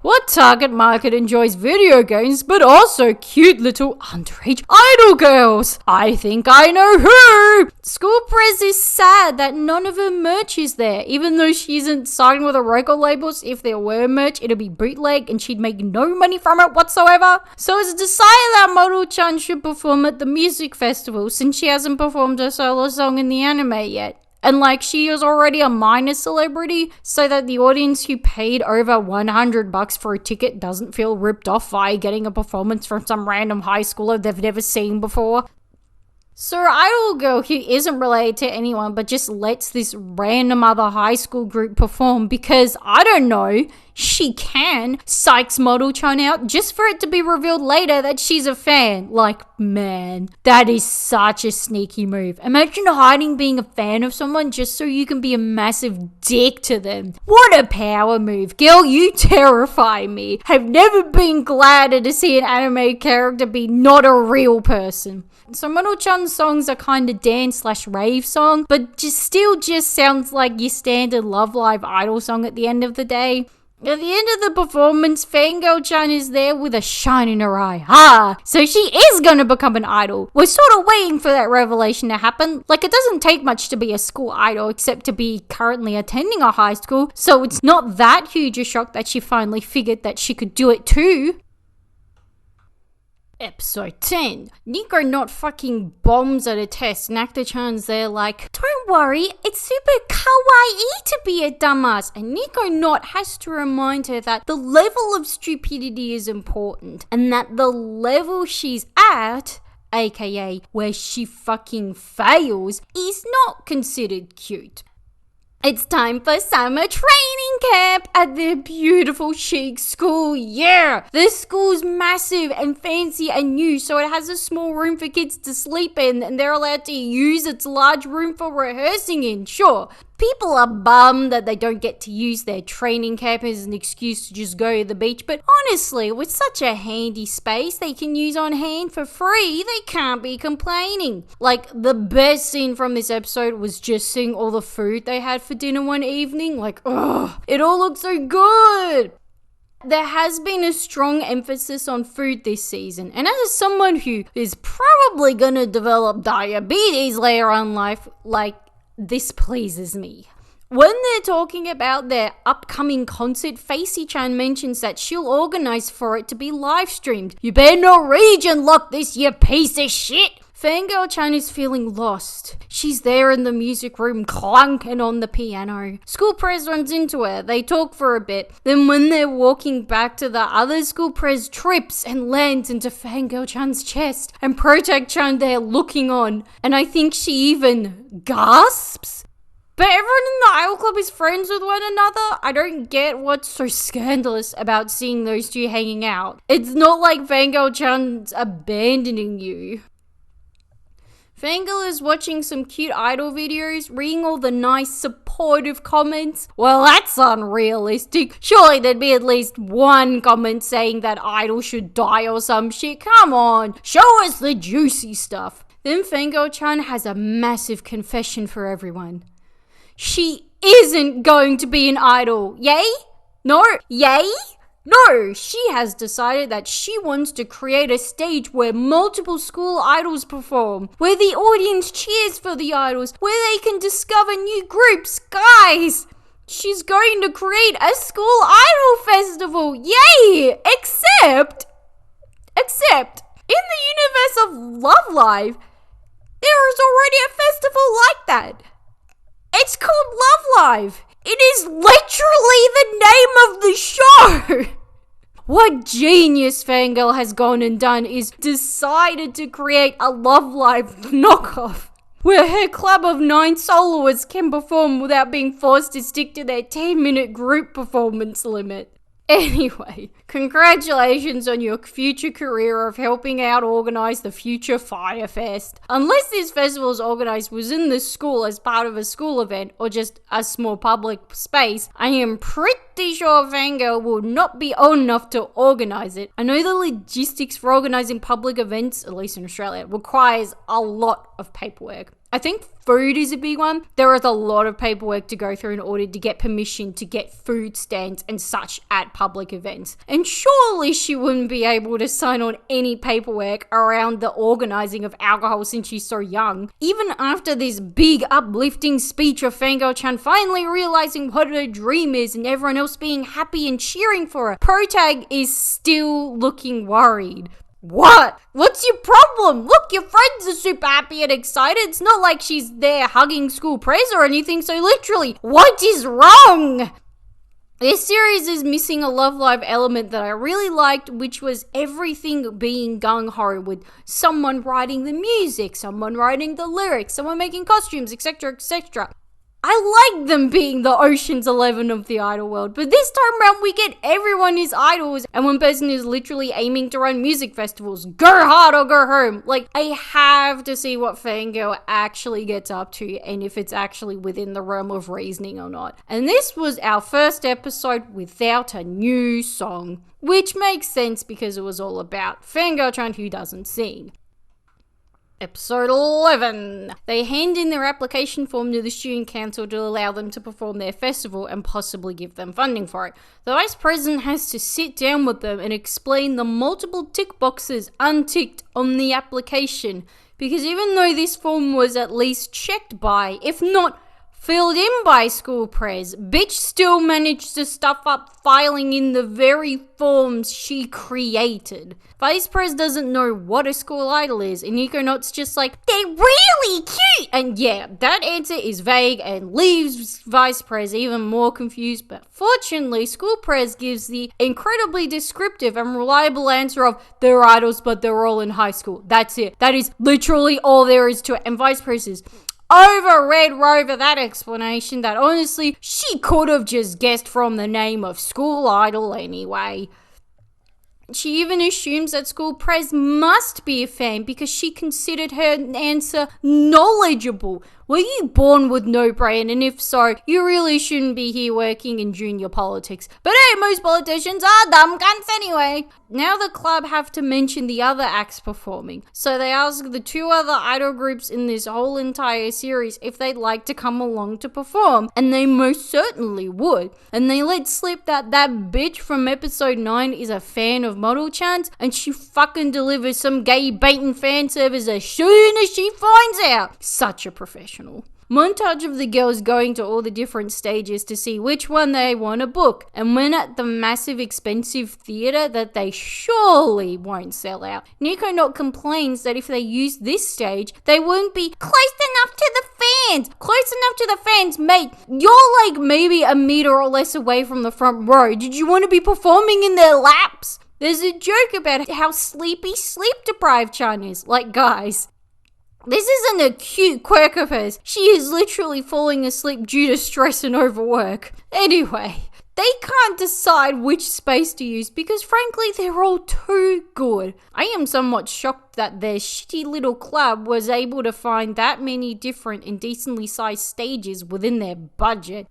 What target market enjoys video games but also cute little underage idol girls? I think I know who! School Prez is sad that none of her merch is there, even though she isn't signed with a record labels. If there were merch, it'd be bootleg and she'd make no money from it whatsoever. So it's decided that Model-chan should perform at the music festival since she hasn't performed a solo song in the anime yet. And like, she is already a minor celebrity, so that the audience who paid over $100 for a ticket doesn't feel ripped off by getting a performance from some random high schooler they've never seen before. So her idol girl who isn't related to anyone but just lets this random other high school group perform because, I don't know, she can, psychs Model-chan out just for it to be revealed later that she's a fan. Like, man, that is such a sneaky move. Imagine hiding being a fan of someone just so you can be a massive dick to them. What a power move. Girl, you terrify me. I've never been gladder to see an anime character be not a real person. So Model-chan's songs are kind of dance/rave song, but still just sounds like your standard Love Live idol song at the end of the day. At the end of the performance, Fangirl-chan is there with a shine in her eye. Ha! So she is gonna become an idol. We're sort of waiting for that revelation to happen. Like, it doesn't take much to be a school idol except to be currently attending a high school. So it's not that huge a shock that she finally figured that she could do it too. Episode 10. Nico not fucking bombs at a test and Actor-chan's there like, don't worry, it's super kawaii to be a dumbass. And Nico not has to remind her that the level of stupidity is important and that the level she's at, aka where she fucking fails, is not considered cute. It's time for summer training camp at their beautiful chic school. Yeah! This school's massive and fancy and new, so it has a small room for kids to sleep in and they're allowed to use its large room for rehearsing in. Sure, people are bummed that they don't get to use their training camp as an excuse to just go to the beach, but honestly, with such a handy space they can use on hand for free, they can't be complaining. Like, the best scene from this episode was just seeing all the food they had for dinner one evening. Like, ugh, it all looks so good. There has been a strong emphasis on food this season, and as someone who is probably gonna develop diabetes later on in life, like, this pleases me. When they're talking about their upcoming concert, Facey-chan mentions that she'll organize for it to be live streamed. You better not region lock this, you piece of shit! Fangirl-chan is feeling lost. She's there in the music room clunking on the piano. School pres runs into her. They talk for a bit. Then when they're walking back to the other school pres, trips and lands into Fangirl-chan's chest. And Protag-chan there looking on. And I think she even gasps. But everyone in the Idol Club is friends with one another. I don't get what's so scandalous about seeing those two hanging out. It's not like Fangirl-chan's abandoning you. Fangirl is watching some cute idol videos, reading all the nice supportive comments. Well, that's unrealistic. Surely there'd be at least one comment saying that idol should die or some shit. Come on, show us the juicy stuff. Then Fangirl-chan has a massive confession for everyone. She isn't going to be an idol. Yay? No? Yay? No, she has decided that she wants to create a stage where multiple school idols perform, where the audience cheers for the idols, where they can discover new groups. Guys, she's going to create a school idol festival. Yay! Except, in the universe of Love Live, there is already a festival like that. It's called Love Live. It is literally the name of the show. What genius Fangirl has gone and done is decided to create a Love Live knockoff where her club of 9 soloists can perform without being forced to stick to their 10-minute group performance limit. Anyway, congratulations on your future career of helping out organize the future Fire Fest. Unless this festival is organized within the school as part of a school event or just a small public space, I am pretty sure Fangirl will not be old enough to organize it. I know the logistics for organizing public events, at least in Australia, requires a lot of paperwork. I think food is a big one. There is a lot of paperwork to go through in order to get permission to get food stands and such at public events. And surely she wouldn't be able to sign on any paperwork around the organizing of alcohol since she's so young. Even after this big uplifting speech of Fangirl-chan finally realizing what her dream is and everyone else being happy and cheering for her, Protag is still looking worried. What? What's your problem? Look, your friends are super happy and excited. It's not like she's there hugging school praise or anything, so literally, what is wrong? This series is missing a Love Live element that I really liked, which was everything being gung-ho with someone writing the music, someone writing the lyrics, someone making costumes, etc, etc. I like them being the Ocean's 11 of the idol world, but this time around we get everyone is idols and one person is literally aiming to run music festivals. Go hard or go home. Like, I have to see what Fangirl actually gets up to and if it's actually within the realm of reasoning or not. And this was our first episode without a new song, which makes sense because it was all about Fangirl-chan who doesn't sing. Episode 11. They hand in their application form to the student council to allow them to perform their festival and possibly give them funding for it. The vice president has to sit down with them and explain the multiple tick boxes unticked on the application, because even though this form was at least checked by, if not filled in by school pres, bitch still managed to stuff up filing in the very forms she created. Vice pres doesn't know what a school idol is, and Niconaut's just like, they're really cute! And yeah, that answer is vague and leaves vice pres even more confused, but fortunately, school pres gives the incredibly descriptive and reliable answer of, they're idols, but they're all in high school. That's it. That is literally all there is to it. And vice pres is overread Rover that explanation that honestly she could have just guessed from the name of school idol anyway. She even assumes that school pres must be a fan because she considered her answer knowledgeable. Were you born with no brain? And if so, you really shouldn't be here working in junior politics. But hey, most politicians are dumb cunts anyway. Now the club have to mention the other acts performing. So they ask the two other idol groups in this whole entire series if they'd like to come along to perform. And they most certainly would. And they let slip that bitch from episode 9 is a fan of Model Chance. And she fucking delivers some gay baiting fan service as soon as she finds out. Such a professional. Montage of the girls going to all the different stages to see which one they want to book, and when at the massive expensive theatre that they surely won't sell out, Niconaut complains that if they use this stage, they won't be close enough to the fans. Close enough to the fans, mate. You're like maybe a meter or less away from the front row. Did you want to be performing in their laps? There's a joke about how sleepy, sleep-deprived Chan is. Like, guys, this isn't a cute quirk of hers. She is literally falling asleep due to stress and overwork. Anyway, they can't decide which space to use because frankly they're all too good. I am somewhat shocked that their shitty little club was able to find that many different and decently sized stages within their budget.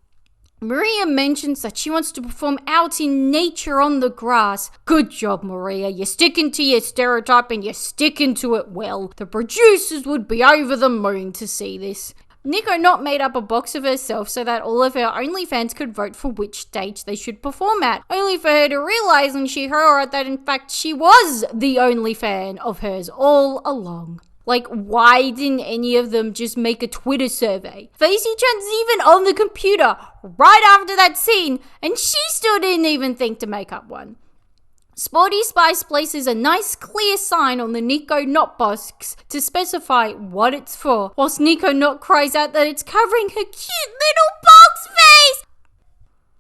Maria mentions that she wants to perform out in nature on the grass. Good job, Maria. You're sticking to your stereotype and you're sticking to it well. The producers would be over the moon to see this. Niconaut made up a box of herself so that all of her OnlyFans could vote for which stage they should perform at, only for her to realize when she heard it that in fact she was the only fan of hers all along. Like, why didn't any of them just make a Twitter survey? Facey-chan's even on the computer right after that scene, and she still didn't even think to make up one. Sporty Spice places a nice clear sign on the Niconaut box to specify what it's for, whilst Niconaut cries out that it's covering her cute little box face.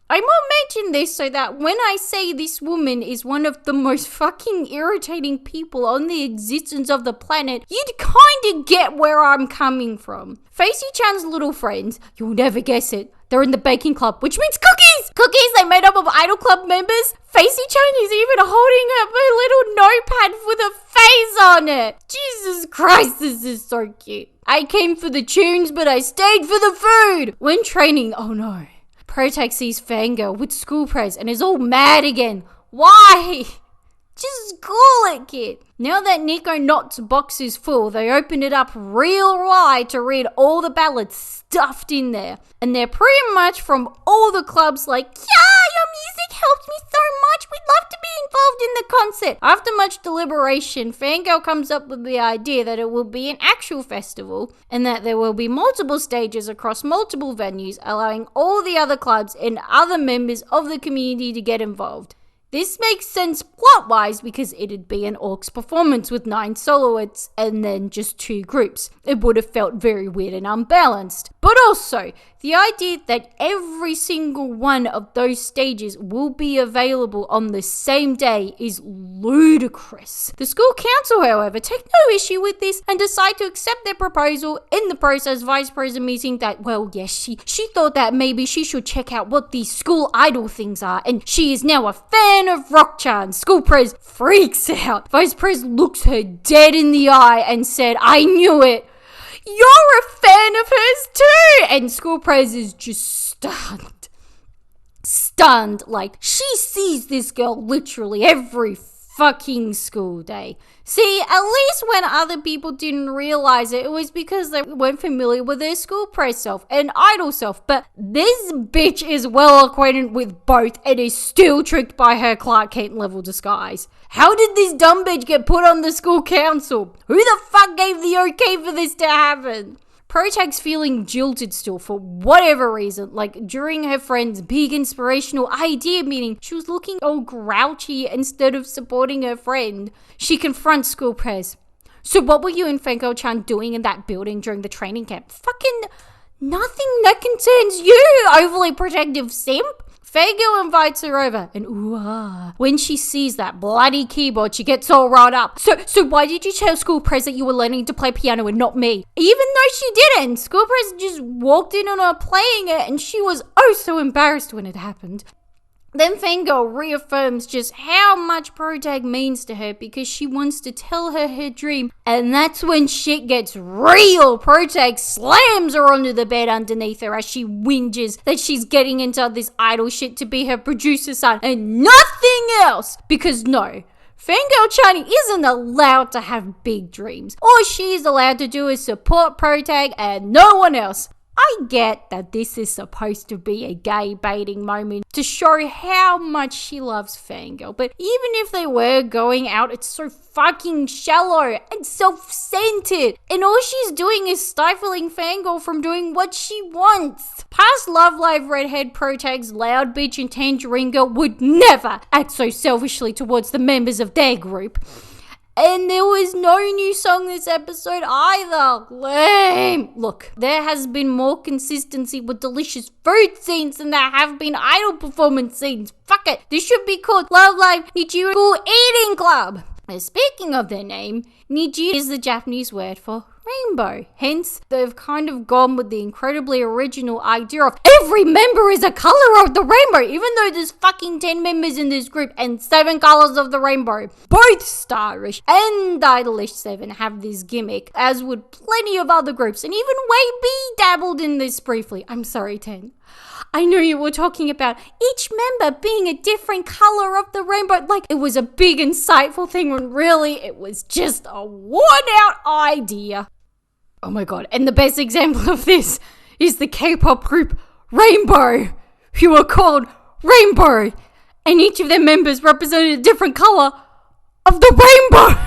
I will mention this so that when I say this woman is one of the most fucking irritating people on the existence of the planet, you'd kinda get where I'm coming from. Facey-chan's little friends, you'll never guess it, they're in the baking club, which means cookies! Cookies, they made up of Idol Club members. Facey-chan is even holding up a little notepad with a face on it. Jesus Christ, this is so cute. I came for the tunes, but I stayed for the food. When training, oh no. Protag sees Fangirl with school praise and is all mad again. Why? Just cool it, kid. Now that Niconaut's box is full, they open it up real wide to read all the ballads stuffed in there. And they're pretty much from all the clubs like, yeah, your music helped me so much. We'd love to be involved in the concert. After much deliberation, Fangirl comes up with the idea that it will be an actual festival and that there will be multiple stages across multiple venues, allowing all the other clubs and other members of the community to get involved. This makes sense plot-wise because it'd be an Orcs performance with 9 soloists and then just 2 groups. It would have felt very weird and unbalanced. But also, the idea that every single one of those stages will be available on the same day is ludicrous. The school council, however, take no issue with this and decide to accept their proposal. In the process, Vice President meeting that, well, yes, she thought that maybe she should check out what these school idol things are, and she is now a fan of Rock-chan. School Pres freaks out. Vice Pres looks her dead in the eye and said, I knew it. You're a fan of hers too! And School Pres is just stunned. Like, she sees this girl literally every fucking school day. See, at least when other people didn't realize it, it was because they weren't familiar with their school press self and idol self. But this bitch is well acquainted with both and is still tricked by her Clark Kent level disguise. How did this dumb bitch get put on the school council? Who the fuck gave the okay for this to happen? Protag's feeling jilted still for whatever reason. Like during her friend's big inspirational idea meeting, she was looking all grouchy instead of supporting her friend. She confronts school press. So what were you and Fanko-chan doing in that building during the training camp? Fucking nothing that concerns you, overly protective simp. Fangirl invites her over, and when she sees that bloody keyboard, she gets all riled up. So why did you tell school press that you were learning to play piano and not me? Even though she didn't, school press just walked in on her playing it, and she was oh so embarrassed when it happened. Then Fangirl reaffirms just how much Protag means to her because she wants to tell her her dream. And that's when shit gets real. Protag slams her onto the bed underneath her as she whinges that she's getting into this idol shit to be her producer's son and nothing else. Because no, Fangirl-chan isn't allowed to have big dreams. All she's allowed to do is support Protag and no one else. I get that this is supposed to be a gay baiting moment to show how much she loves Fangirl, but even if they were going out, it's so fucking shallow and self-centered, and all she's doing is stifling Fangirl from doing what she wants. Past Love Live redhead Protag's loud bitch and Tangerine Girl would never act so selfishly towards the members of their group. And there was no new song this episode either. Lame. Look, there has been more consistency with delicious food scenes than there have been idol performance scenes. Fuck it. This should be called Love Live Nijigasaki Eating Club. Speaking of their name, Niji is the Japanese word for rainbow. Hence, they've kind of gone with the incredibly original idea of every member is a color of the rainbow, even though there's fucking 10 members in this group and 7 colors of the rainbow. Both Starish and Idolish 7 have this gimmick, as would plenty of other groups, and even Way B dabbled in this briefly. I'm sorry, 10. I know you were talking about each member being a different color of the rainbow, like it was a big insightful thing when really it was just a worn out idea. Oh my god, and the best example of this is the K-pop group Rainbow, who are called Rainbow, and each of their members represented a different color of the rainbow.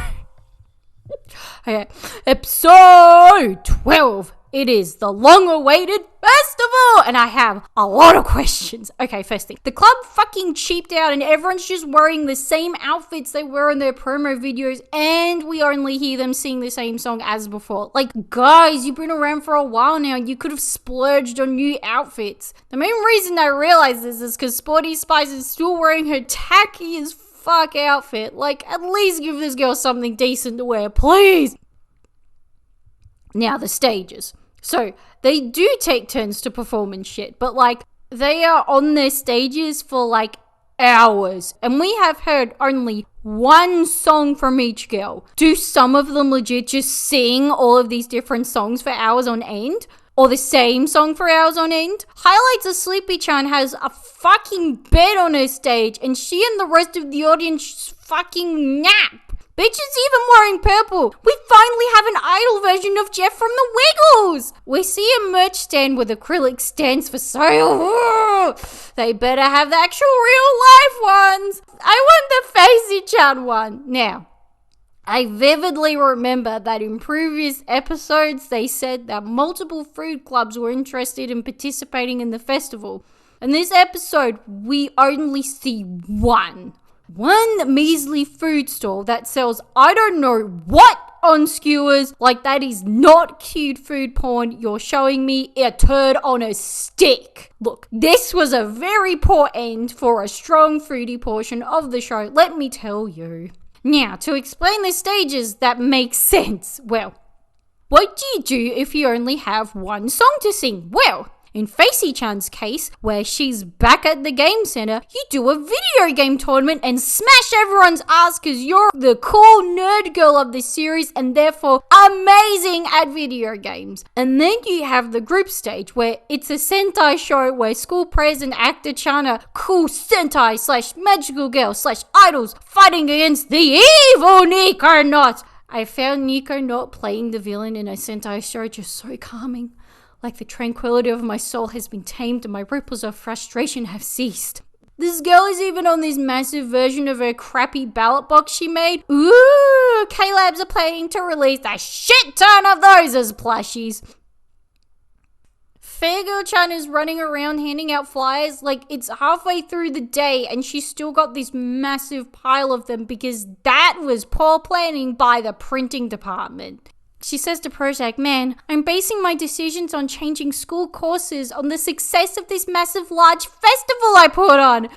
Okay, episode 12. It is the long-awaited festival, and I have a lot of questions. Okay, first thing. The club fucking cheaped out, and everyone's just wearing the same outfits they were in their promo videos, and we only hear them sing the same song as before. Like, guys, you've been around for a while now. You could have splurged on new outfits. The main reason I realize this is because Sporty Spice is still wearing her tacky as fuck outfit. Like, at least give this girl something decent to wear, please. Now, the stages. So, they do take turns to perform and shit, but like, they are on their stages for like hours, and we have heard only one song from each girl. Do some of them legit just sing all of these different songs for hours on end? Or the same song for hours on end? Highlights of Sleepy-chan has a fucking bed on her stage, and she and the rest of the audience fucking nap. Bitch is even wearing purple. We finally have an idol version of Jeff from the Wiggles. We see a merch stand with acrylic stands for sale. Ooh, they better have the actual real life ones. I want the Facey-chan one. Now, I vividly remember that in previous episodes, they said that multiple food clubs were interested in participating in the festival. In this episode, we only see one measly food stall that sells I don't know what on skewers. Like, that is not cute food porn. You're showing me a turd on a stick. Look, this was a very poor end for a strong foodie portion of the show, let me tell you. Now, to explain the stages that make sense, well, what do you do if you only have one song to sing? Well, In Facey-chan's case, where she's back at the game center, you do a video game tournament and smash everyone's ass because you're the cool nerd girl of the series and therefore amazing at video games. And then you have the group stage where it's a Sentai show where school president actor Chan are cool Sentai / magical girl / idols fighting against the evil Nico Not. I found Nico Not playing the villain in a Sentai show just so calming. Like the tranquility of my soul has been tamed and my ripples of frustration have ceased. This girl is even on this massive version of her crappy ballot box she made. Ooh, K-Labs are planning to release a shit ton of those as plushies. Fangirl-chan is running around handing out flyers like it's halfway through the day and she's still got this massive pile of them because that was poor planning by the printing department. She says to Project, man, I'm basing my decisions on changing school courses on the success of this massive large festival I put on.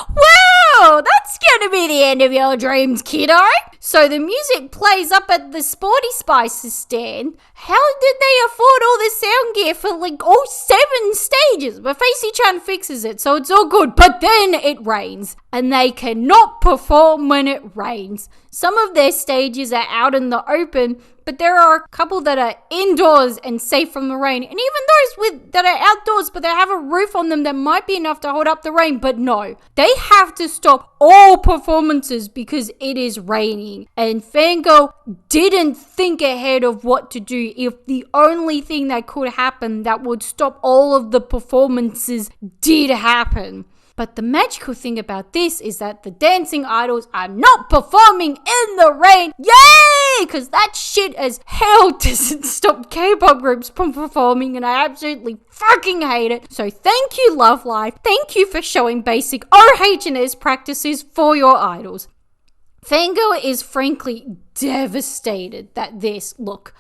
Wow, that's gonna be the end of your dreams, kiddo. So the music plays up at the Sporty Spices stand. How did they afford all the sound gear for like all 7 stages? But Facey-chan fixes it, so it's all good. But then it rains, and they cannot perform when it rains. Some of their stages are out in the open, but there are a couple that are indoors and safe from the rain. And even those that are outdoors, but they have a roof on them that might be enough to hold up the rain. But no, they have to stop all performances because it is raining. And Fangirl didn't think ahead of what to do if the only thing that could happen that would stop all of the performances did happen. But the magical thing about this is that the dancing idols are not performing in the rain. Yay! Because that shit as hell doesn't stop K-pop groups from performing and I absolutely fucking hate it. So thank you, Love Life. Thank you for showing basic OH&S practices for your idols. Fangirl is frankly devastated that look,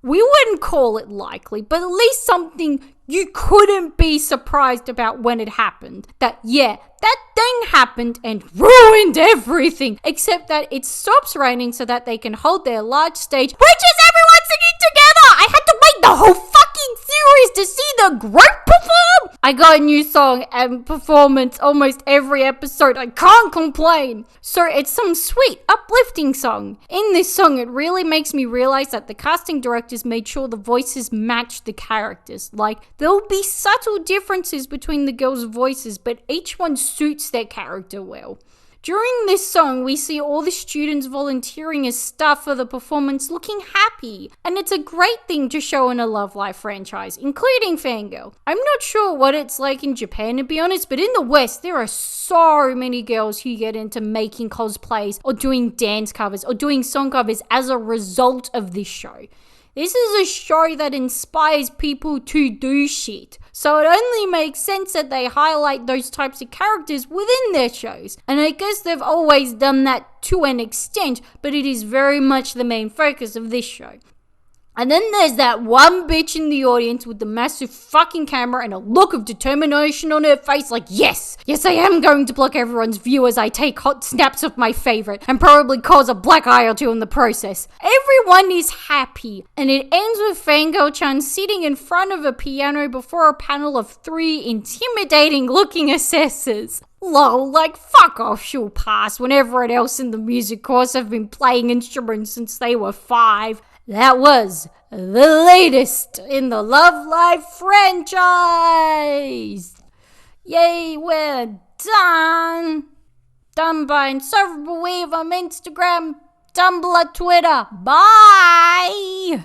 we wouldn't call it likely, but at least something you couldn't be surprised about when it happened. That thing happened and ruined everything. Except that it stops raining so that they can hold their large stage, which is everyone singing together! I had to wait the whole fucking series to see the group perform! I got a new song and performance almost every episode. I can't complain. So it's some sweet, uplifting song. In this song, it really makes me realize that the casting directors made sure the voices match the characters. Like, there'll be subtle differences between the girls' voices, but each one suits their character well. During this song, we see all the students volunteering as staff for the performance looking happy. And it's a great thing to show in a Love Live franchise, including Fangirl. I'm not sure what it's like in Japan, to be honest, but in the West, there are so many girls who get into making cosplays or doing dance covers or doing song covers as a result of this show. This is a show that inspires people to do shit. So it only makes sense that they highlight those types of characters within their shows. And I guess they've always done that to an extent, but it is very much the main focus of this show. And then there's that one bitch in the audience with the massive fucking camera and a look of determination on her face like, yes, I am going to block everyone's view as I take hot snaps of my favorite and probably cause a black eye or two in the process. Everyone is happy. And it ends with Fangirl-chan sitting in front of a piano before a panel of 3 intimidating looking assessors. Lol, like fuck off, she'll pass when everyone else in the music course have been playing instruments since they were 5. That was the latest in the Love Live franchise. Yay, we're done. Done by Insufferable Weave on Instagram, Tumblr, Twitter. Bye.